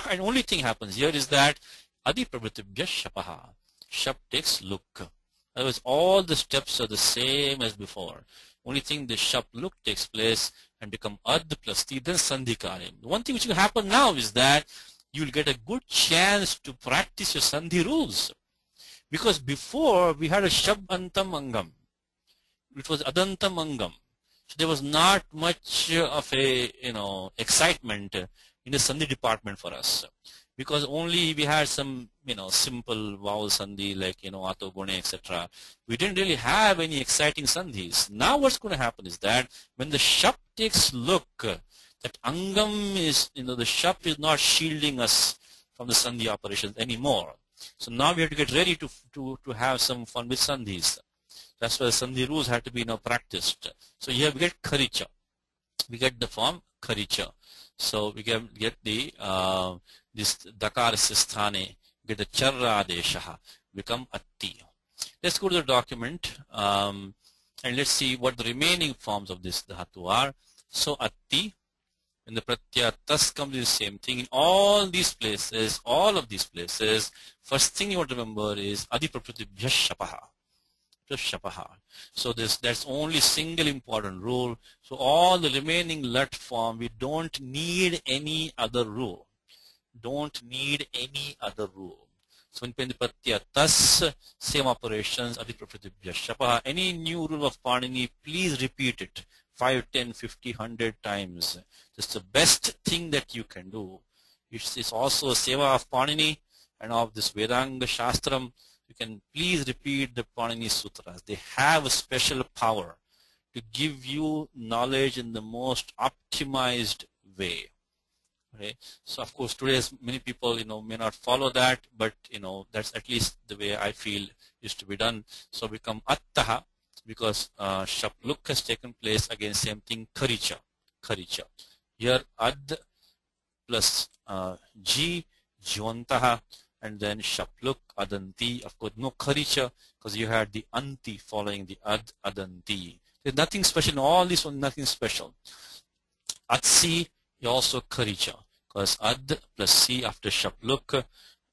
And only thing happens here is that adi pravrittibhya shapaha. Shap takes look. Otherwise, all the steps are the same as before. Only thing the shap look takes place and become ad plus ti, then sandhikarim. One thing which will happen now is that you will get a good chance to practice your sandhi rules. Because before we had a shab antam angam. It was adantam angam. So there was not much of a excitement in the sandhi department for us. Because only we had some simple vowel sandhi like ato gune etc. We didn't really have any exciting sandhis. Now what's going to happen is that when the shap takes look, that angam is the shap is not shielding us from the sandhi operations anymore. So now we have to get ready to have some fun with sandhis. That's why the sandhi rules have to be practiced. So here we get kharicha. We get the form kharicha. So we get the this dakar sisthane, get the charra adeshaha, become atti. Let's go to the document and let's see what the remaining forms of this dhatu are. So atti, when the pratyaya tas comes in the same thing in all of these places, first thing you want to remember is adi prapratyabhya shapaha. So that's only single important rule. So all the remaining lat form, we don't need any other rule. So when the pratyaya tas, same operations, adi prapratyabhya shapaha. Any new rule of Panini, please repeat it 5, 10, 50, 100 times. It's the best thing that you can do. It's also a seva of Panini and of this Vedanga Shastram. You can please repeat the Panini Sutras. They have a special power to give you knowledge in the most optimized way. Okay? So of course today many people may not follow that, but that's at least the way I feel is to be done. So become attaha, because shapluk has taken place. Again, same thing, kharicha. Here ad plus g, jwantaha, and then shapluk, adanti. Of course, no kharicha, because you had the anti following the adanti. There's nothing special in all this one, nothing special. Atsi, you also kharicha, because ad plus c after shapluk,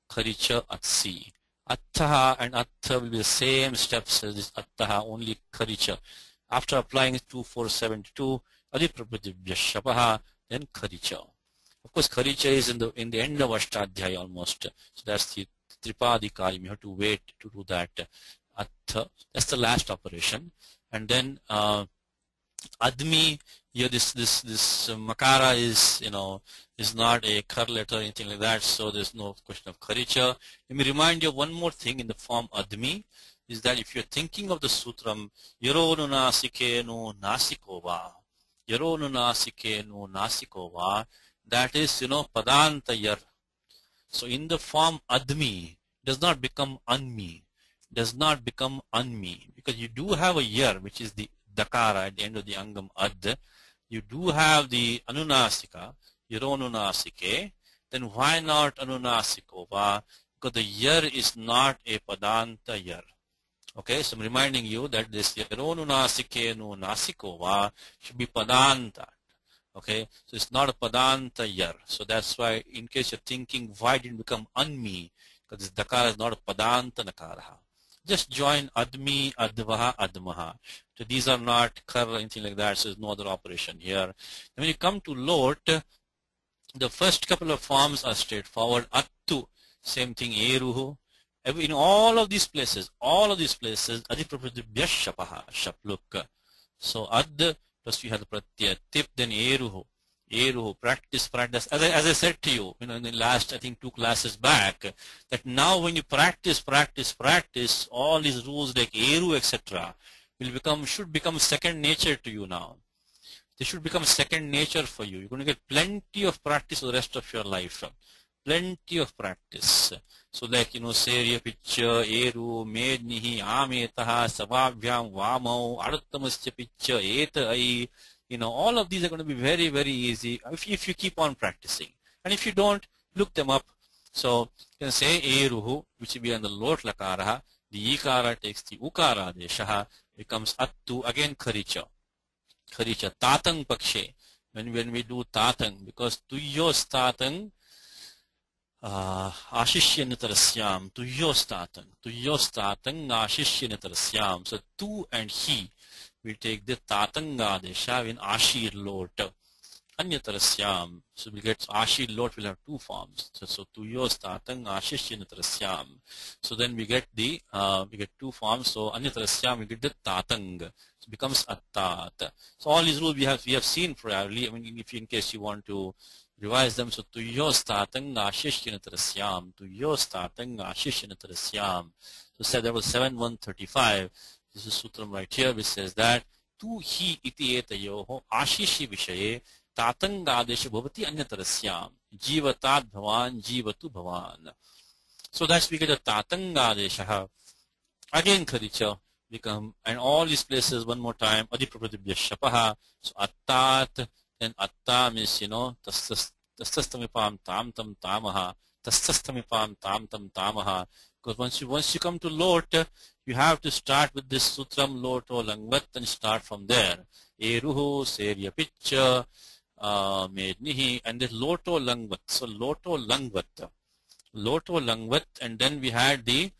kharicha, atsi. Attaha and atta will be the same steps as this attaha, only kharicha. After applying 2472, adi prapratyabhya shapaha, then kharicha. Of course, kharicha is in the end of Ashtadhyaya almost. So that's the tripadikari. You have to wait to do that. Atha, that's the last operation. And then admi, here this makara is, is not a kar letter or anything like that, so there's no question of karicha. Let me remind you of one more thing in the form admi, is that if you're thinking of the sutram, yaronu nasike no nasikova, yaronu nasike no nasikova, that is, padanta yar. So in the form admi, does not become anmi, because you do have a yar, which is the dakara at the end of the angam ad. You do have the anunasika, yaronunasike. Then why not anunasikova? Because the yar is not a padanta yar. Okay, so I'm reminding you that this yaronunasike no nasikova should be padanta. Okay, so it's not a padanta yar. So that's why, in case you're thinking why didn't it become anmi, because this dakara is not a padanta nakara. Just join admi, advaha, admaha. So these are not kar or anything like that, so there's no other operation here. And when you come to lot, the first couple of forms are straightforward. Attu, same thing, eruhu. In all of these places, adhiprapratibhya shapaha, shapluk. So ad plus you have the pratyaya, tip, then eruhu. Practice. As I said to you, in the last, I think 2 classes back, that now when you practice, all these rules like eru, etc., should become second nature to you now. They should become second nature for you. You're going to get plenty of practice for the rest of your life. Plenty of practice. So like, Serya Picha, Eru, Mednihi, Ametaha, Sababhyam, Vamau, Artamasya Picha, Eta Ai, all of these are going to be very, very easy if you keep on practicing. And if you don't, look them up. So you can say Eruhu, which will be on the lot lakaraha. The ikara takes the ukara deshaha, becomes attu, again karicha. Tatang pakshe. When we do tatang, because tuyos tatang ashishyanitarasyam, tuyos tatang ashishyanitarasyam. So tu and he, we take the tatanga desha in ashir lot. Anyatarasyam. So we get ashir lot will have 2 forms. So tuyos tatang ashishyanitarasyam. So then we get 2 forms. So anyatarasyam we get the tatang. So it becomes attat. So all these rules we have seen priorly. I mean, if in case you want to revise them. So tuyos tatang ashishyanitarasyam. So said that was 7.135. This is sutram right here, which says that tu hi iti etayoho ashishi vishaye tatangadesha bhavati anyatarasyam jivatat bhavan jivatu bhavan. So that's we get a tatangadesha. Again karicha become, and all these places one more time, adhiprapratibhya shapaha. So attat, then atta means, tastastamipam tam tam tamaha, tastastamipam tam tam tamaha. Because once you come to lot, you have to start with this sutram loto langvat and start from there. Eruhu, serya picha, mednihi, and then loto langvat. So loto langvat, and then we had the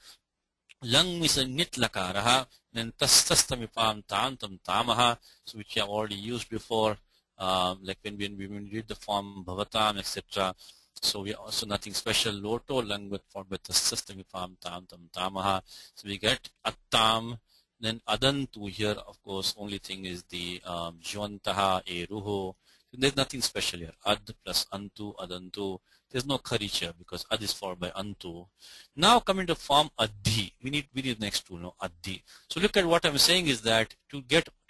lang is a nit lakaraha, then tastastamipam tam tam tamaha, so which we have already used before, like when we did the form bhavatam, etc. So we also nothing special. Loto langvat formed by tastastamipam tam tam tamaha. So we get attam, then adantu here. Of course, only thing is the jvantaha eruho. So there's nothing special here. Ad plus antu, adantu. There's no karicha because ad is formed by antu. Now coming to form adhi. We need next two, adhi. So look at what I'm saying is that to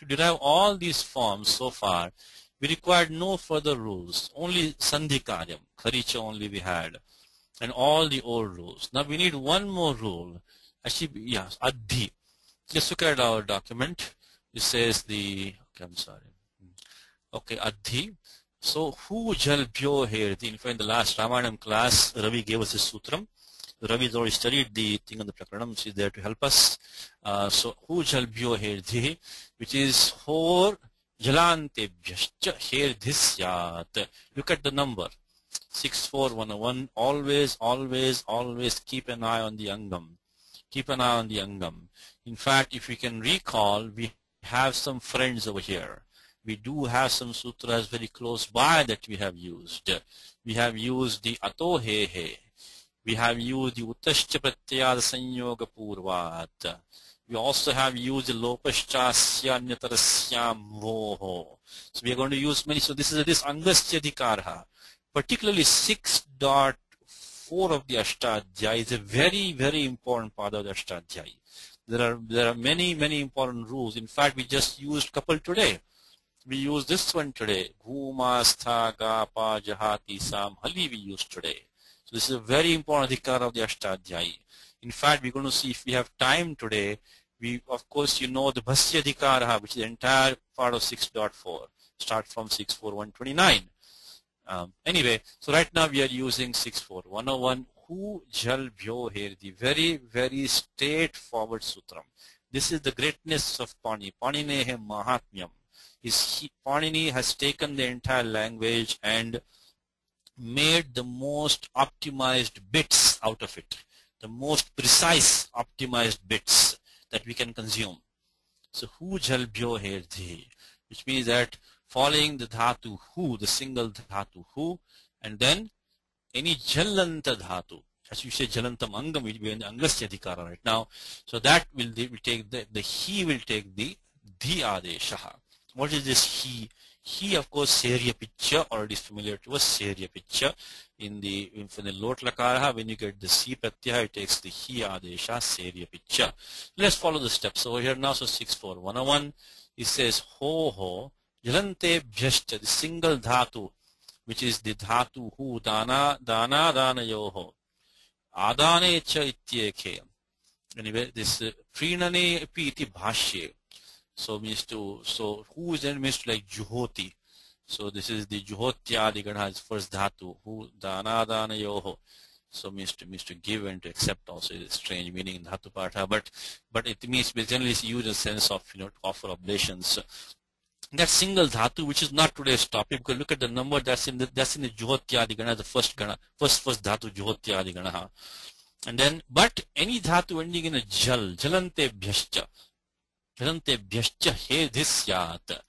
derive all these forms so far, we required no further rules, only sandhi karyam, karicha only we had, and all the old rules. Now we need one more rule. Actually, yes, adhi. Just look at our document. It says adhi. So who jalbyo here? In fact, in the last Vyakaranam class, Ravi gave us a sutram. Ravi has already studied the thing on the Prakaranam. She's there to help us. So who jalbyo here? Which is for Jalantebhyascha herdhisyat. Look at the number 64101. Always keep an eye on the angam. In fact, if we can recall, we have some friends over here. We do have some sutras very close by that we have used. We have used the ato he he. We have used the Uttascha Pratyaya Sanyoga Purvat. We also have used Lopaschasya Nyatarasya Moho. So we are going to use many. So this is this Angasya Dikara. Particularly 6.4 of the Ashtadhyayi is a very, very important part of the Ashtadhyayi. There are many important rules. In fact, we just used couple today. We use this one today. Ghuma, Stha, Gapa, Jahati, Sam, Hali we used today. So this is a very important adhikar of the Ashtadhyayi. In fact, we're going to see if we have time today. We, of course, you know the Bhasya Adhikara, which is the entire part of 6.4. Start from 6.4.129. Anyway, so right now we are using 6.4.101. Hu Jal Bhyo here, the very, very straightforward sutram. This is the greatness of Pani. Paninehe Mahatmyam. Panini has taken the entire language and made the most optimized bits out of it, the most precise optimized bits that we can consume. So hu jal bhyo her dhi, which means that following the dhatu hu, the single dhatu hu, and then any jalanta dhatu, as you say jalantam angam will be in the angasya adhikara right now. So that will take the he will take the dhi adeshaha. What is this he? He, of course, Serya picture, already familiar to us, Serya picture. In the lot lakara, when you get the C pratyaya, it takes the he adesha, Serya picture. Let's follow the steps over here now. So 6.4.101, it says ho ho, jalante bhyashcha, the single dhatu, which is the dhatu hu, dana yoho, adane cha ityekhe. Anyway, this prinane iti bhashye. So means to, so who is then means to like juhoti. So this is the juhotya adhikara is first dhatu, who dana yoho. So means to give and to accept also is a strange meaning in dhatu partha, but it means generally it's used in the sense of, to offer oblations. That single dhatu, which is not today's topic, because look at the number that's in the juhotya adhikara, the first gana, first dhatu juhotya adhikara. And then, but any dhatu ending in a jal, jalante bhyascha. Jalantebhyascha hedhisyat.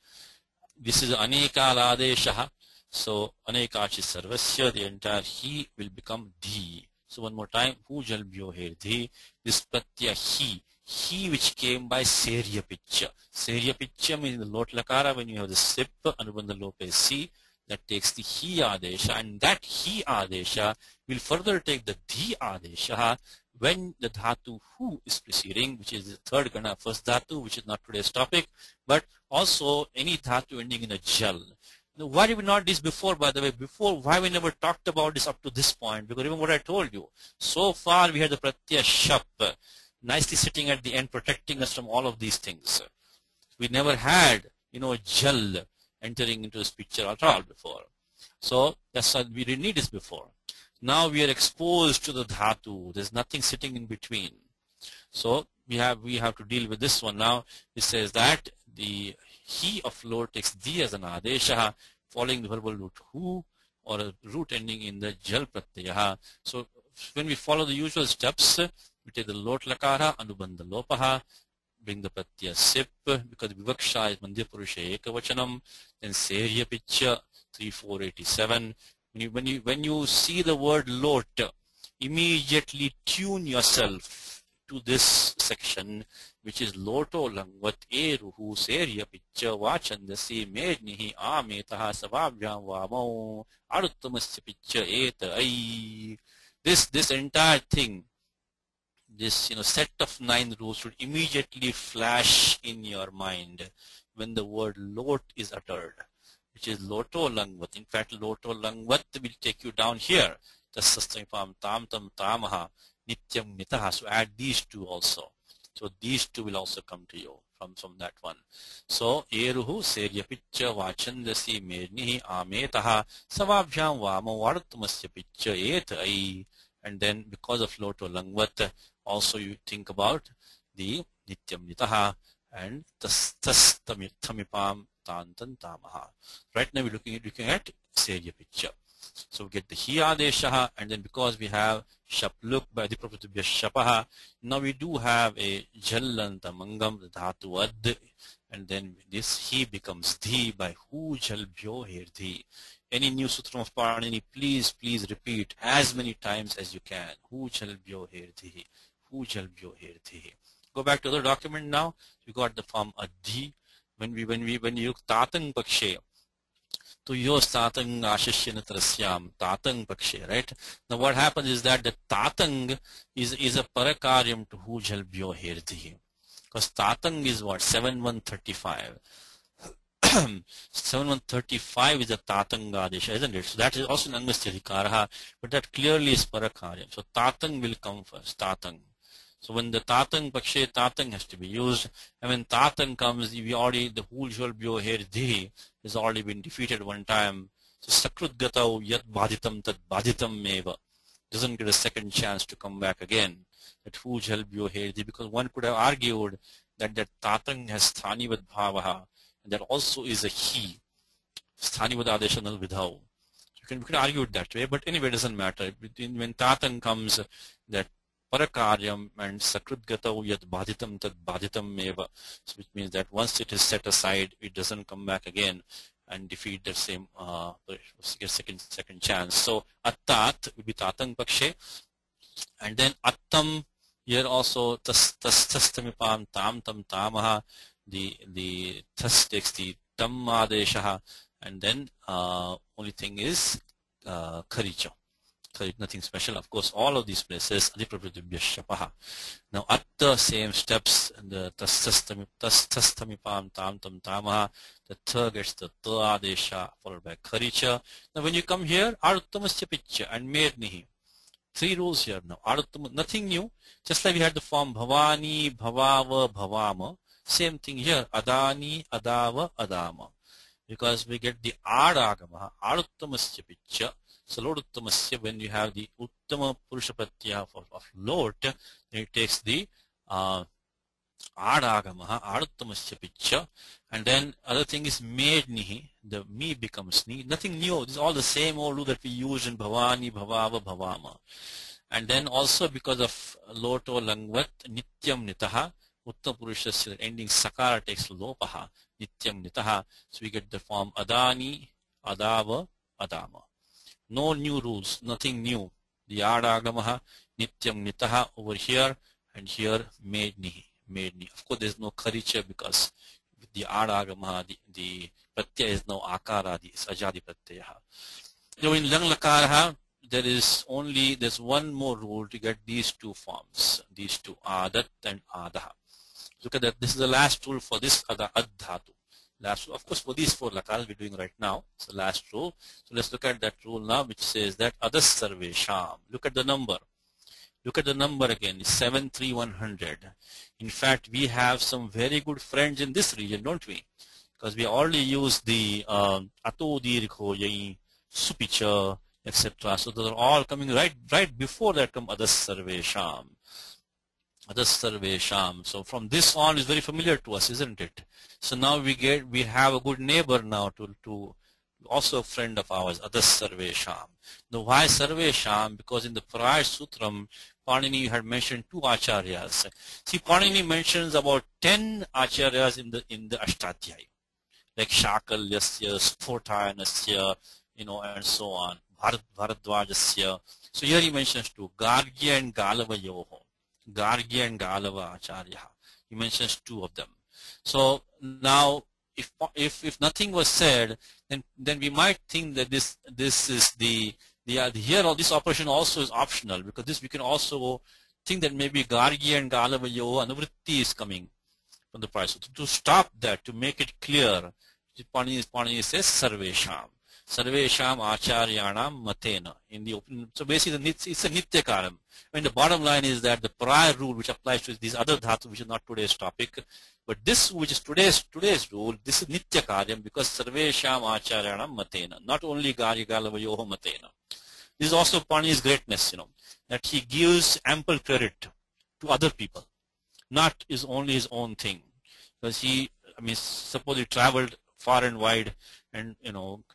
This is anekaladeshaha. So anekachi sarvasya, the entire he will become dhi. So one more time, hu jalbhyo hedhi. This pratya he which came by serya picha. Serya picha means in the lot lakara, when you have the sip, anubandha lope si, that takes the he adesha, and that he adesha will further take the dhi adesha when the dhatu hu is preceding, which is the third gana, first dhatu, which is not today's topic, but also any dhatu ending in a jal. Now, why did we not this before, by the way? Before, why we never talked about this up to this point? Because remember what I told you. So far, we had the pratyaya shap, nicely sitting at the end, protecting us from all of these things. We never had, jal entering into this picture at all before. So that's why we didn't need this before. Now we are exposed to the dhatu. There's nothing sitting in between. So we have to deal with this one now. It says that the he of Lord takes the as an adesha, following the verbal root hu, or a root ending in the jal pratyaya. So when we follow the usual steps, we take the lot lakara, anubandha lopaha, bring the pratyaya sip, because vivaksha is mandya purusha ekavachanam, then serya picha 3.4.87. When you see the word lot, immediately tune yourself to this section, which is loto langvat eruhu serya picha vachandasi mednihi ametaha savabhyam vamo aruttamasya picha eta ai. This entire thing, this set of 9 rules should immediately flash in your mind when the word lot is uttered, which is loto langvat. In fact, loto langvat will take you down here. Tasastamipam tam tam tamaha nityam nitaha. So add these two also. So these two will also come to you from that one. So eruhu serya picha vachandasi mednihi ametaha savabhyam vamo vartamasya picha et ai. And then because of loto langvat, also you think about the nityam nitaha and tastamipam tantan tamaha. Right now we're looking at serya picture. So we get the hi adeshaha, and then because we have shapluk by the propratibhya shapaha, now we do have a jallanta mangam, the dhatu ad, and then this he becomes dhi by hu jal bhyo hirdhi. Any new sutram of Panini, please repeat as many times as you can. Hu jal bhyo hirdhi, hu jal bhyo hirdhi. Go back to the document now. You got the form adhi. When you tatang pakshe, to your tatang ashishyan trasyam, tatang pakshe, right? Now what happens is that the tatang is a parakaryam to hu jal bhyo hirdhi. Because tatang is what? 7135. 7135 is a tatang adesha, isn't it? So that is also an angmastyadhikaraha, but that clearly is parakaryam. So tatang will come first, tatang. So when the tatang pakshe, tatang has to be used, and when tatang comes, we already, the hu jal bhyo hirdhi has already been defeated one time. So sakrut gatau yat baditam tad baditam meva doesn't get a second chance to come back again. That hu jal bhyo hirdhi, because one could have argued that tatang has sthanivad bhavaha, and that also is a he, sthanivad adeshanal vidhau. We can argue it that way, but anyway, it doesn't matter. When tatang comes, that parakaryam and sakrut gatau yat baditam tad baditam meva, which means that once it is set aside, it doesn't come back again and defeat the same second chance. So attat will be tatang pakshe, and then attam here also tas tamipam tam tam tamaha, the tas takes the tam adeshaha, and then only thing is kharicha. Nothing special. Of course, all of these places adhiprabhyashapaha. Now at the same steps, the tastamipam tam tam tamaha, the th gets the ta adesha followed by kharicha. Now when you come here, aruttamasya picha and mednihi. Three rules here now. Nothing new. Just like we had the form bhavani, bhavava, bhavama. Same thing here. Adani, adava, adama. Because we get the adagama, aruttamasya picha. So loduttamasya, when you have the uttama purusha pratyaya of lot, then it takes the adagama, aruttamasya picha. And then other thing is mednihi, the me becomes ni. Nothing new. This is all the same old rule that we use in bhavani, bhavava, bhavama. And then also because of loto langvat, nityam nitaha, uttama purusha ending sakara takes lopaha, nityam nitaha. So we get the form adani, adava, adama. No new rules, nothing new. The adagamaha, nityam nitaha over here, and here mednihi. Of course, there is no kharicha because with the adagamaha, the pratyaya is no akara, the sajadi pratyaya. So in lang lakaraha, there's one more rule to get these two forms, these two, adat and adaha. Look at that. This is the last rule for this adhatu. Last rule. Of course, for these four lakaras we're doing right now, it's the last rule. So let's look at that rule now, which says that adas sarvesham. Look at the number. Look at the number again. It's 73100. In fact, we have some very good friends in this region, don't we? Because we already used the ato dirgho yai, supicha, etc. So those are all coming right before that come adas sarvesham. So from this on is very familiar to us, isn't it? So now we have a good neighbor now to also a friend of ours, adas sarvesham. Now why sarvesham? Because in the prior sutram, Panini had mentioned two acharyas. See, Panini mentions about 10 acharyas in the Ashtadhyaya, like Shakalyasya, Sphotayanasya, and so on. Bharadvajasya. So here he mentions two, Gargya and Galava Yoho. Gargya and Galava Acharya. He mentions two of them. So now, if nothing was said, then we might think that this is here this operation also is optional, because this we can also think that maybe Gargya and Galava Yoho Anuvritti is coming from the prior. So to stop that, to make it clear, Panini says Sarvesham. Sarvesham Acharyanam Matena. So basically it's a Nityakaram. I mean, the bottom line is that the prior rule which applies to these other dhatu, which is not today's topic, but this which is today's rule, this is Nityakaryam, because Sarvesham Acharyanam Matena. Not only Garya Galava Yoho Matena. This is also Panini's greatness, that he gives ample credit to other people, not only his own thing. Because suppose he traveled far and wide and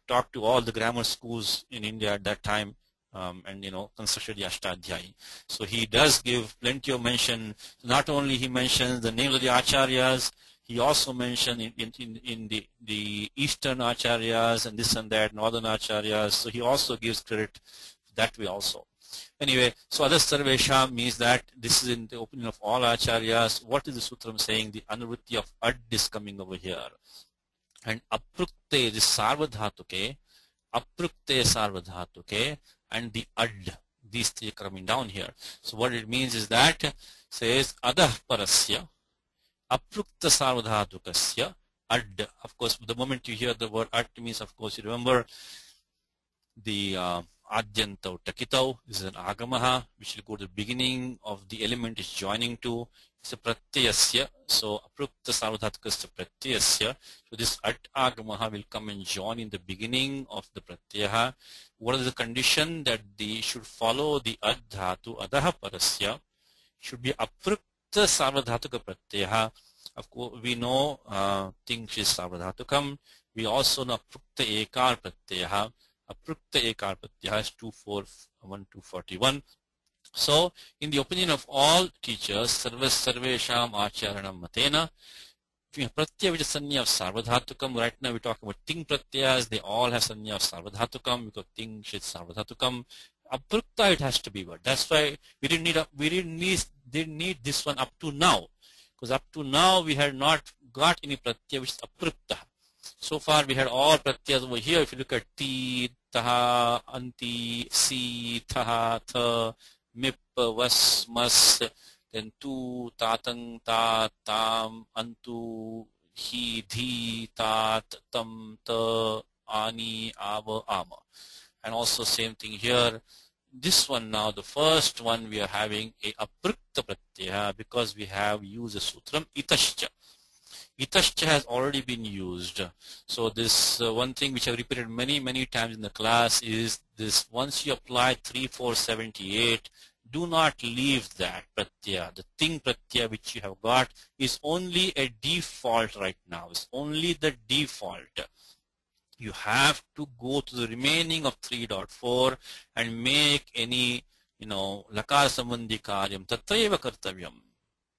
talked to all the grammar schools in India at that time, and constructed the Ashtadhyayi. So he does give plenty of mention. Not only he mentions the names of the acharyas, He also mentioned in the Eastern Acharyas and this and that, Northern Acharyas. So he also gives credit that way also. Anyway, so Adah Sarvesham means that this is in the opinion of all Acharyas. What is the Sutram saying? The anuvritti of ad is coming over here. And aprukte, the sarvadhatuke, aprukte sarvadhatuke, and the ad, these three are coming down here. So what it means is that, says adah parasya, aprukta sarvadhatukasya, ad. Of course, the moment you hear the word ad means, of course, you remember the adyantau takitau. This is an agamaha, which will go to the beginning of the element is joining to. It's a pratyasya. So aprukta sarvadhatukasya pratyasya. So this at agamaha will come and join in the beginning of the pratyaha. What is the condition? That the should follow the ad dhatu adaha parasya, should be aprukta sarvadhatuka pratyaha. Of course, we know thing is sarvadhatukam. We also know aprukta ekar pratyaha. Aprukta ekar pratyaha is 241. So, in the opinion of all teachers, sarvesham acharanam matena, pratyaya which is sanya of sarvadhatukam. Right now we talk about ting pratyas, they all have sanya of sarvadhatukam because ting is sarvadhatukam. Aprukta it has to be what. That's why we didn't need this one up to now. Because up to now we had not got any pratyaya which is aprukta. So far we had all pratyas over here. If you look at ti, taha, anti, si, taha, tha, mip, vas, mas, then tu, tatang, ta, tam, antu, hi, dhi, tat, tam, ta, ani, ava, ama. And also same thing here. This one now, the first one we are having a aprukta pratyaya because we have used a sutram itascha. Itascha has already been used. So this one thing which I've repeated many times in the class is this: once you apply 3478, do not leave that pratyaya. The ting pratyaya which you have got is only a default right now. It's only the default. You have to go to the remaining of 3.4 and make any, lakar sambandhi karyam tatraiva kartavyam.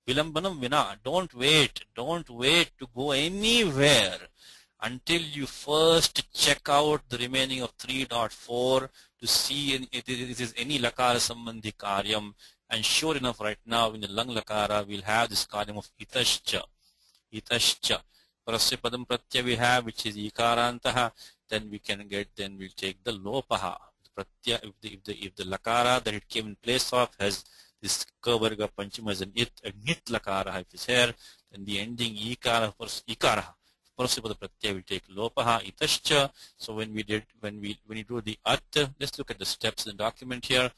Vilambanam vina. Don't wait to go anywhere until you first check out the remaining of 3.4 to see if it is any lakara sambandhi karyam. And sure enough, right now in the lang lakara we'll have this karyam of itascha. Parasya padam pratyaya we have, which is ikarantaha. Then we'll take the lopaha. The pratyaya, if the lakara that it came in place of has this kavarga panchama as an it, a nit lakara if it's here, then the ending ikara, parasya pada pratyaya will take lopaha, itascha. So when you do the at, let's look at the steps in the document here.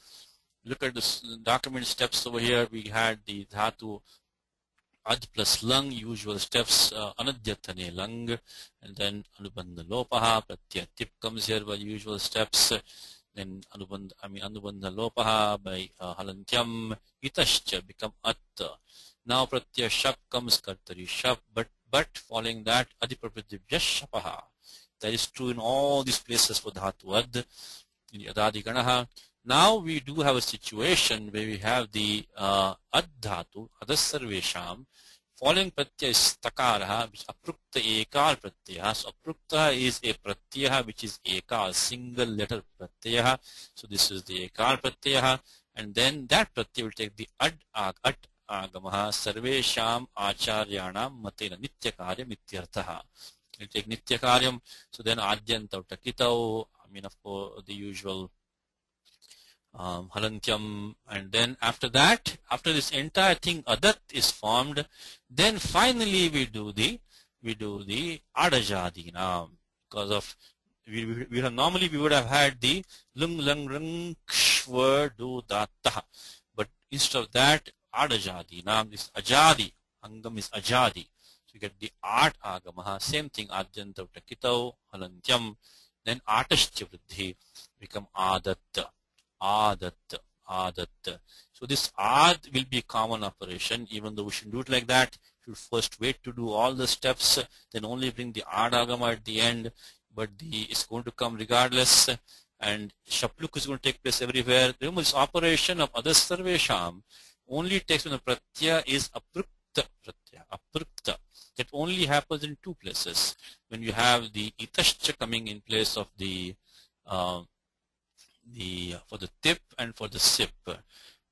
Look at the document steps over here. We had the dhatu ad plus lung, usual steps, anadyathane lung, and then anubandha lopaha, pratyaya tip comes here by usual steps, then anubandha lopaha by halantyam, itascha become at. Now pratyaya shap comes kartari shap, but following that adipraprativya shapaha. That is true in all these places for dhatu ad, in the adadi ganaha. Now we do have a situation where we have the ad dhatu, adasarvesham, following pratyaya is takaraha, which aprukta ekal pratyaya. So aprukta is a pratyaya which is ekal, single letter pratyaya. So this is the ekal pratyaya, and then that pratyaya will take the ad agamaha sarvesham acharyanam matena nitya mityarthaha. It will take nitya karyam. So then adyantau takitau, of course the usual halantyam, and then after that, after this entire thing adat is formed, then finally we do the adajadina, because of normally we would have had the lung lang rung kshva do datta, but instead of that adajadina is ajadi, angam is ajadi. So you get the art agamaha, same thing adyantau takitau halantyam, then atashcha vriddhi become adatta. So this ad will be a common operation, even though we should do it like that. You should first wait to do all the steps, then only bring the ad agama at the end, but it's going to come regardless, and shapluk is going to take place everywhere. Remember, this operation of adasarvesham only takes when the pratyaya is aprukta pratyaya. That only happens in two places. When you have the itascha coming in place of for the tip and for the sip.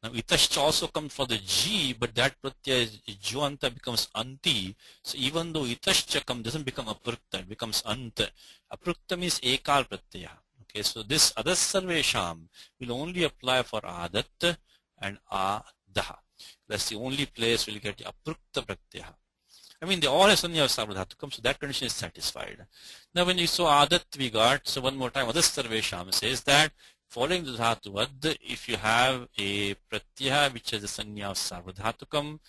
Now itascha also comes for the G, but that pratyaya juanta becomes anti. So even though itascha doesn't become aprukta, it becomes anta. Aprukta means ekal pratyaya. Okay, so this adas sarvesham will only apply for adat and adaha. That's the only place we'll get the aprukta pratyaya. I mean, they all have sanya sarvadhatukam, so that condition is satisfied. Now when you saw adat we got, so one more time, adas sarvesham says that following the dhatu ad, if you have a pratyaya which has a sanya of sarvadhatukam,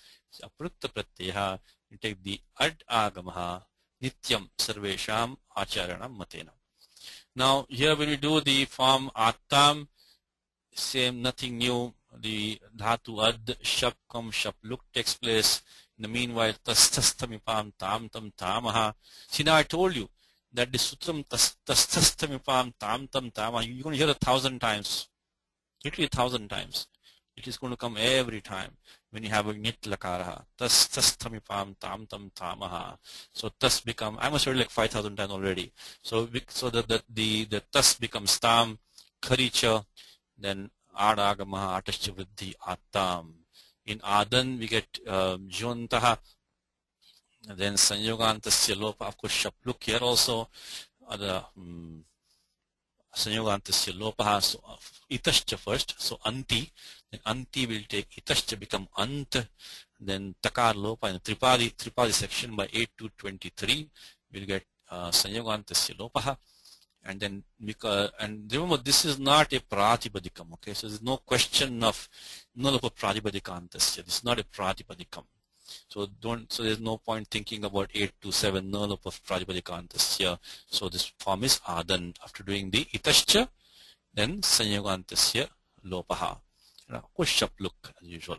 aprukta pratyaya, you take the ad agamaha nityam sarvesham acharanam matena. Now here when we do the form attam, same, nothing new. The dhatu ad shap kam shap look takes place. In the meanwhile, tastastamipam tam tam tamaha. See, now I told you that the sutram tastastamipam tam tam tamaha, you're going to hear 1,000 times, literally 1,000 times. It is going to come every time when you have a nit lakaraha. Tastastamipam tam tam tamaha. So tas become, I must have heard like 5,000 times already. So that the tas becomes tam, kharicha, then adagamaha atascha vriddhi attam. In adan we get jontaha, then sanyogantasya lopa. Of course, shapluk here also the sanyogantasya lopa. So itascha first, so anti, then anti will take itascha become ant, then takar lopa in tripadi section by 8 to 23 we'll get sanyogantasya lopa. And then, and remember, this is not a pratipadikam, okay? So there's no question of nulapa pratipadikantasya. This is not a pratipadikam. So there's no point thinking about 8 to 7 nulapa pratipadikantasya. So this form is adan. After doing the itascha, then sanyogantasya lopaha. Of course, shapluk as usual.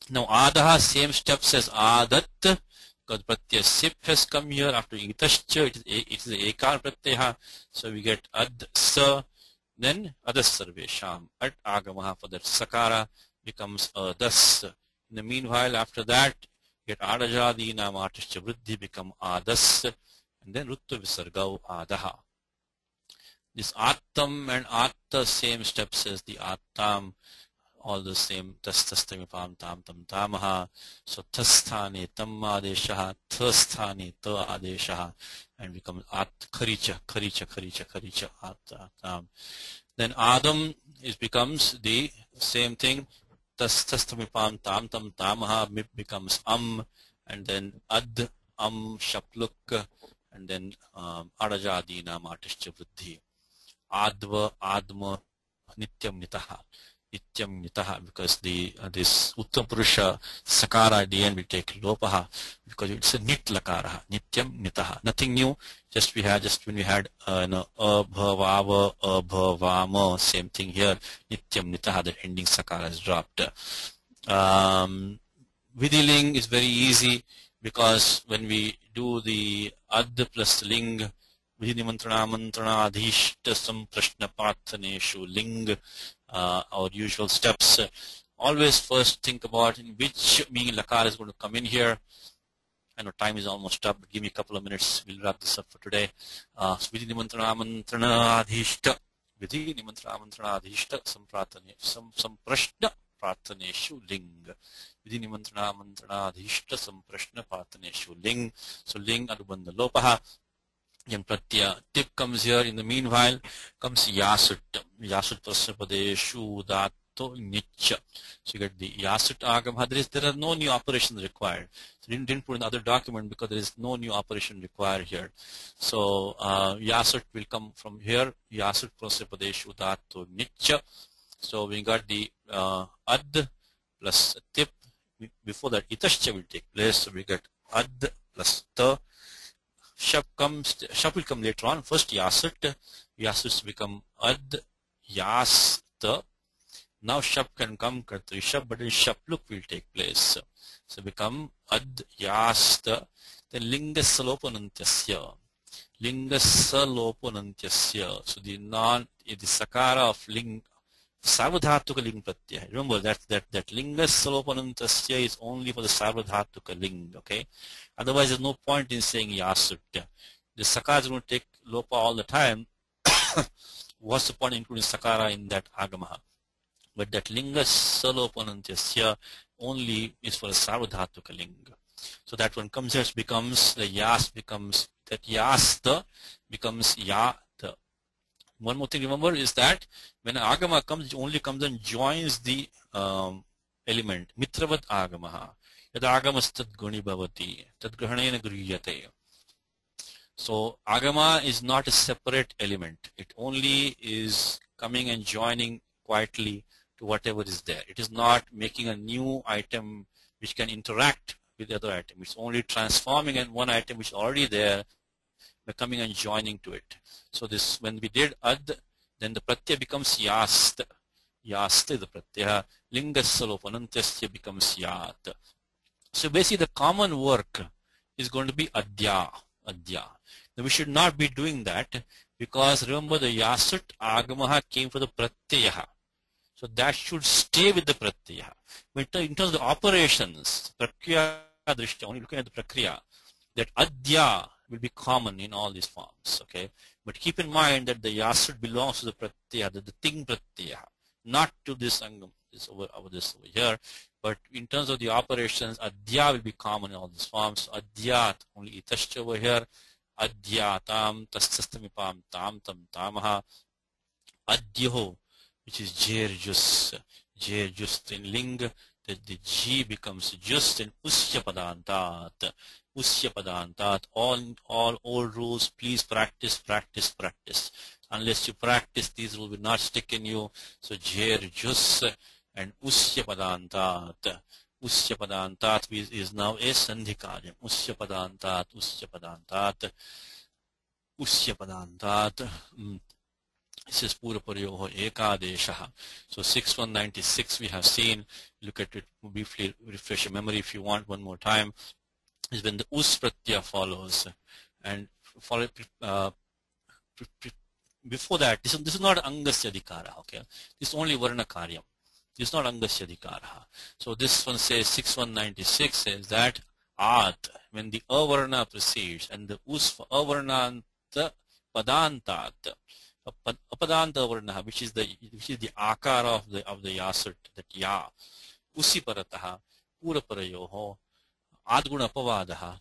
Now adaha, same steps as adat. Because pratyaya sip has come here after itascha, it is a ekar pratyaya, so we get ad sa, then adas sarvesham, ad agamaha for that sakara becomes adas. In the meanwhile, after that, get adajadi namatischa vriddhi become adas, and then ruttu visargau adaha. This attam and atta, same steps as the attam, all the same, tastastamipam tam tam tamaha. So tasthane tam adeshaha, tasthane ta adeshaha, and becomes at kharicha attam. Then adam becomes the same thing, tastastamipam tam tam tamaha becomes and then ad shapluk, and then adajadina matischa vriddhi. Adva adma nityam nitaha. Nityam nitaha, because this Uttam Purusha sakara at the end will take lopaha, because it's a nit lakaraha. Nityam nitaha. Nothing new. Just when we had abhavava, abhavama, same thing here. Nityam nitaha, the ending sakara is dropped. Vidhiling is very easy, because when we do the ad plus ling, vidhinimantrana mantrana adhishta samprashna parthaneshu ling, our usual steps. Always first think about in which meaning lakar is going to come in here. I know time is almost up, but give me a couple of minutes. We'll wrap this up for today. Vidhi nimantrana mantrana adhishta samprashna parthaneshu ling. Vidhi nimantrana mantrana adhishta samprashna parthaneshu ling. So ling anubandha lopaha. Yan pratyaya tip comes here. In the meanwhile comes yasut. Yasut prasnapadeshu dato nicha. So you get the yasut agam. There are no new operations required. So didn't put in the other document because there is no new operation required here. So yasut will come from here. Yasut prasnapadeshu dato nicha. So we got the ad plus tip. Before that itascha will take place. So we get ad plus ta. Shap will come later on. First yasut. Yasut become ad yasta. Now shap can come kartri shap, but then shapluk will take place. So become ad yasta. Then lingasalopanantyasya. Lingasalopanantyasya. So the sakara of ling Sarvadhatuka ling pratyaya. Remember that linga salopanantasya is only for the sarvadhatuka ling, okay? Otherwise, there's no point in saying yasutya. The sakara is going to take lopa all the time. What's the point including sakara in that agama? But that linga salopanantasya only is for the sarvadhatuka linga. So that when comes here becomes the yas becomes that yasta becomes yata. One more thing remember is that when agama comes, it only comes and joins the element. Mitravat agamaha. Yad agamas tad guni bhavati. Tad grahanena griyate. So agama is not a separate element. It only is coming and joining quietly to whatever is there. It is not making a new item which can interact with the other item. It's only transforming in one item which is already there by coming and joining to it. So this, when we did ad, then the pratyaya becomes yast. Yast is the pratyaya. Lingasalopanantasya becomes yat. So basically the common work is going to be adya. Adya. Now we should not be doing that because remember the yasut agamaha came for the pratyaya. So that should stay with the pratyaya. But in terms of the operations, prakriya drishya, only looking at the prakriya, that adya will be common in all these forms. Okay, but keep in mind that the yasut belongs to the pratyaya, the thing pratyaya, not to this angam, this over here. But in terms of the operations, adya will be common in all these forms. Adyat, only itascha over here. Adyatam, tastastamipam, tam tam tamaha. Adyoho, which is jer just in ling, that the G becomes just in usya padantat. Usya padantat. All old rules, please practice. Unless you practice, these rules will not stick in you. So jer jus and usya padantat. Usya padantat is now a sandhikaryam. Usya padantat, usya padantat, usya padantat. This is Pura Paryoho Ekadeshaha. So 6196 we have seen. Look at it briefly, refresh your memory if you want one more time. Is when the us pratyaya follows. And follow, before that, this is not Angasya Adhikara, okay? This is only Varna Karyam. This is not Angasya Adhikara. So this one says, 6196 says that At, when the Avarna precedes, and the us for Avarnanta Padantat, Apadanta varna, which is the akara of the yasut, that ya, usi parataha, pura parayoho, adguna apavadaha,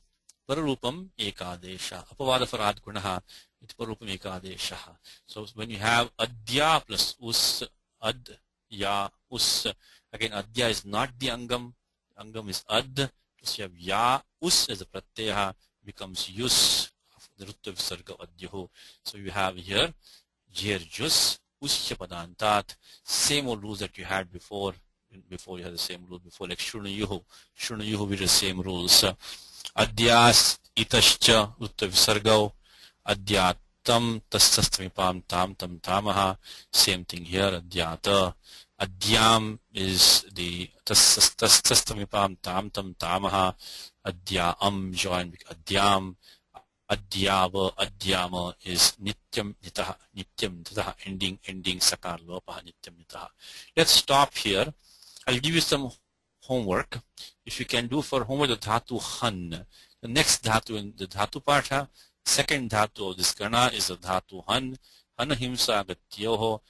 pararupam ekadesha. Apavada for adgunaha, it's pararupam ekadesha. So when you have adya plus us, ad, ya, us, again adya is not the angam is ad, plus you have ya, us as a pratyaya, becomes yus, the rutta visarga adyaho. So you have here jer jus, usya padantat, same old rules that you had before you had the same rule before, like shunayuhu with the same rules. Adyas itascha rutta visargau, adyatam tastastamipam tam tam tamaha, same thing here, adyata. Adyam is the tastastamipam tam tam tamaha, adyam joined with adyam. Adyava, adyama is nityam nitaha, ending sakar lopaha, nityam nitaha. Let's stop here. I'll give you some homework. If you can do for homework the dhatu han. The next dhatu in the dhatu partha, second dhatu of this gana is the dhatu han. Hanahimsa agatyoho,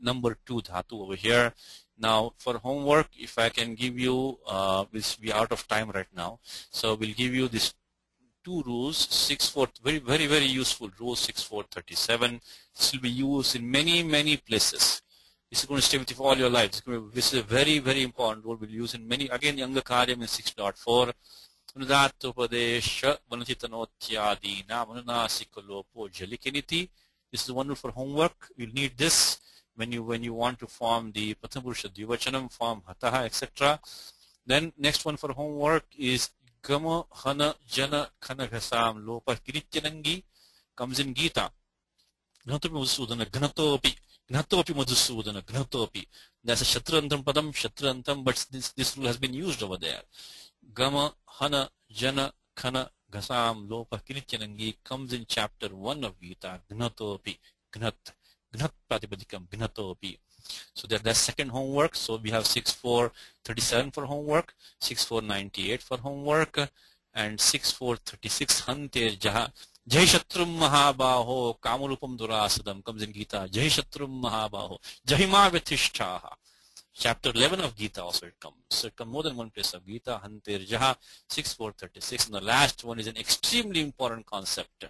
number 2 dhatu over here. Now for homework, if I can give you, we'll be out of time right now. So we'll give you this 2 rules, 6-4, very useful rule 6-4-37. This will be used in many places. This is going to stay with you for all your life. This is a very important rule. We'll use in many, again, Yanga Karyam in 6.4. Upadesha Vanatitanotyadina Mananasikalopo Jalikiniti. This is one rule for homework. You'll need this when you want to form the Prathama Dvivachanam, form Hataha, etc. Then next one for homework is Gama Hana Jana Kanagasam Lopa Kirityanangi comes in Gita. Gnatopi Madhusudana, Gnatopi Madhusudana, Gnatopi. That's a Shatrantam Padam, Shatrantam, but this rule has been used over there. Gama Hana Jana Kana Gasam Lopa Kirityanangi comes in chapter 1 of Gita, Gnatopi, Gnat Pratipadikam, Gnatopi. So that's second homework. So we have 6437 for homework, 6498 for homework, and 6436 Hante Jaha. Jai Shatrum Mahabaho Kamarupam Durasadam comes in Gita. Jai Shatrum Mahabaho Jahima Vithishtaha. Chapter 11 of Gita also it comes. So it comes more than one place of Gita. Hanter Jaha 6436. And the last one is an extremely important concept.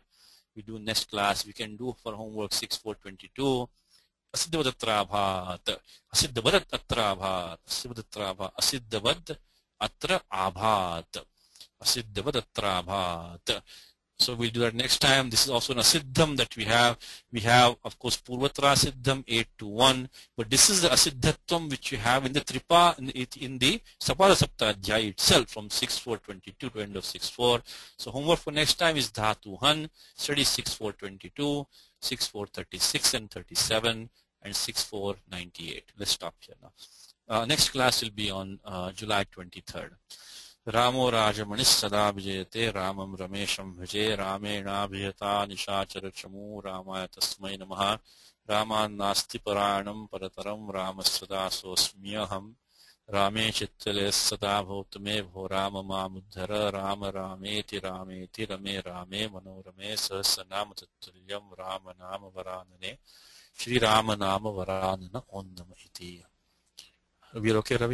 We do next class. We can do for homework 6422. Asiddhavad Atrabhat. Asiddhavad Atrabhat. Asiddhavad Atrabhat. Asiddhavad Atra Abhat. Asiddhavad Atrabhat. So we'll do that next time. This is also an asiddham that we have. We have, of course, Purvatra Siddham 8 to 1. But this is the asiddhatvam which you have in the Tripa, in the Sapada Saptadhyaya itself from 6422 to end of 64. So homework for next time is Dhatuhan, study 6422, 6436 and 37, and 6498. Let's stop here now. Next class will be on July 23rd. Ramo Rajamanis Sada Vijayate Ramam Ramesham Vijay Ramena Vijata Nishachara Chamu Ramaya Tasmai Namaha Raman Nasti Paranam Parataram Ramasada Sosmyaham Rame Chittale Sada Bhotame Bho Rama Mamudhara Rama Rameti Rameti Rame Rame Manorame Sasanama Tatulyam Rama Nama Varanane Shri Rama Nama Varanana Om Namah Iti. Are we okay, Ravi?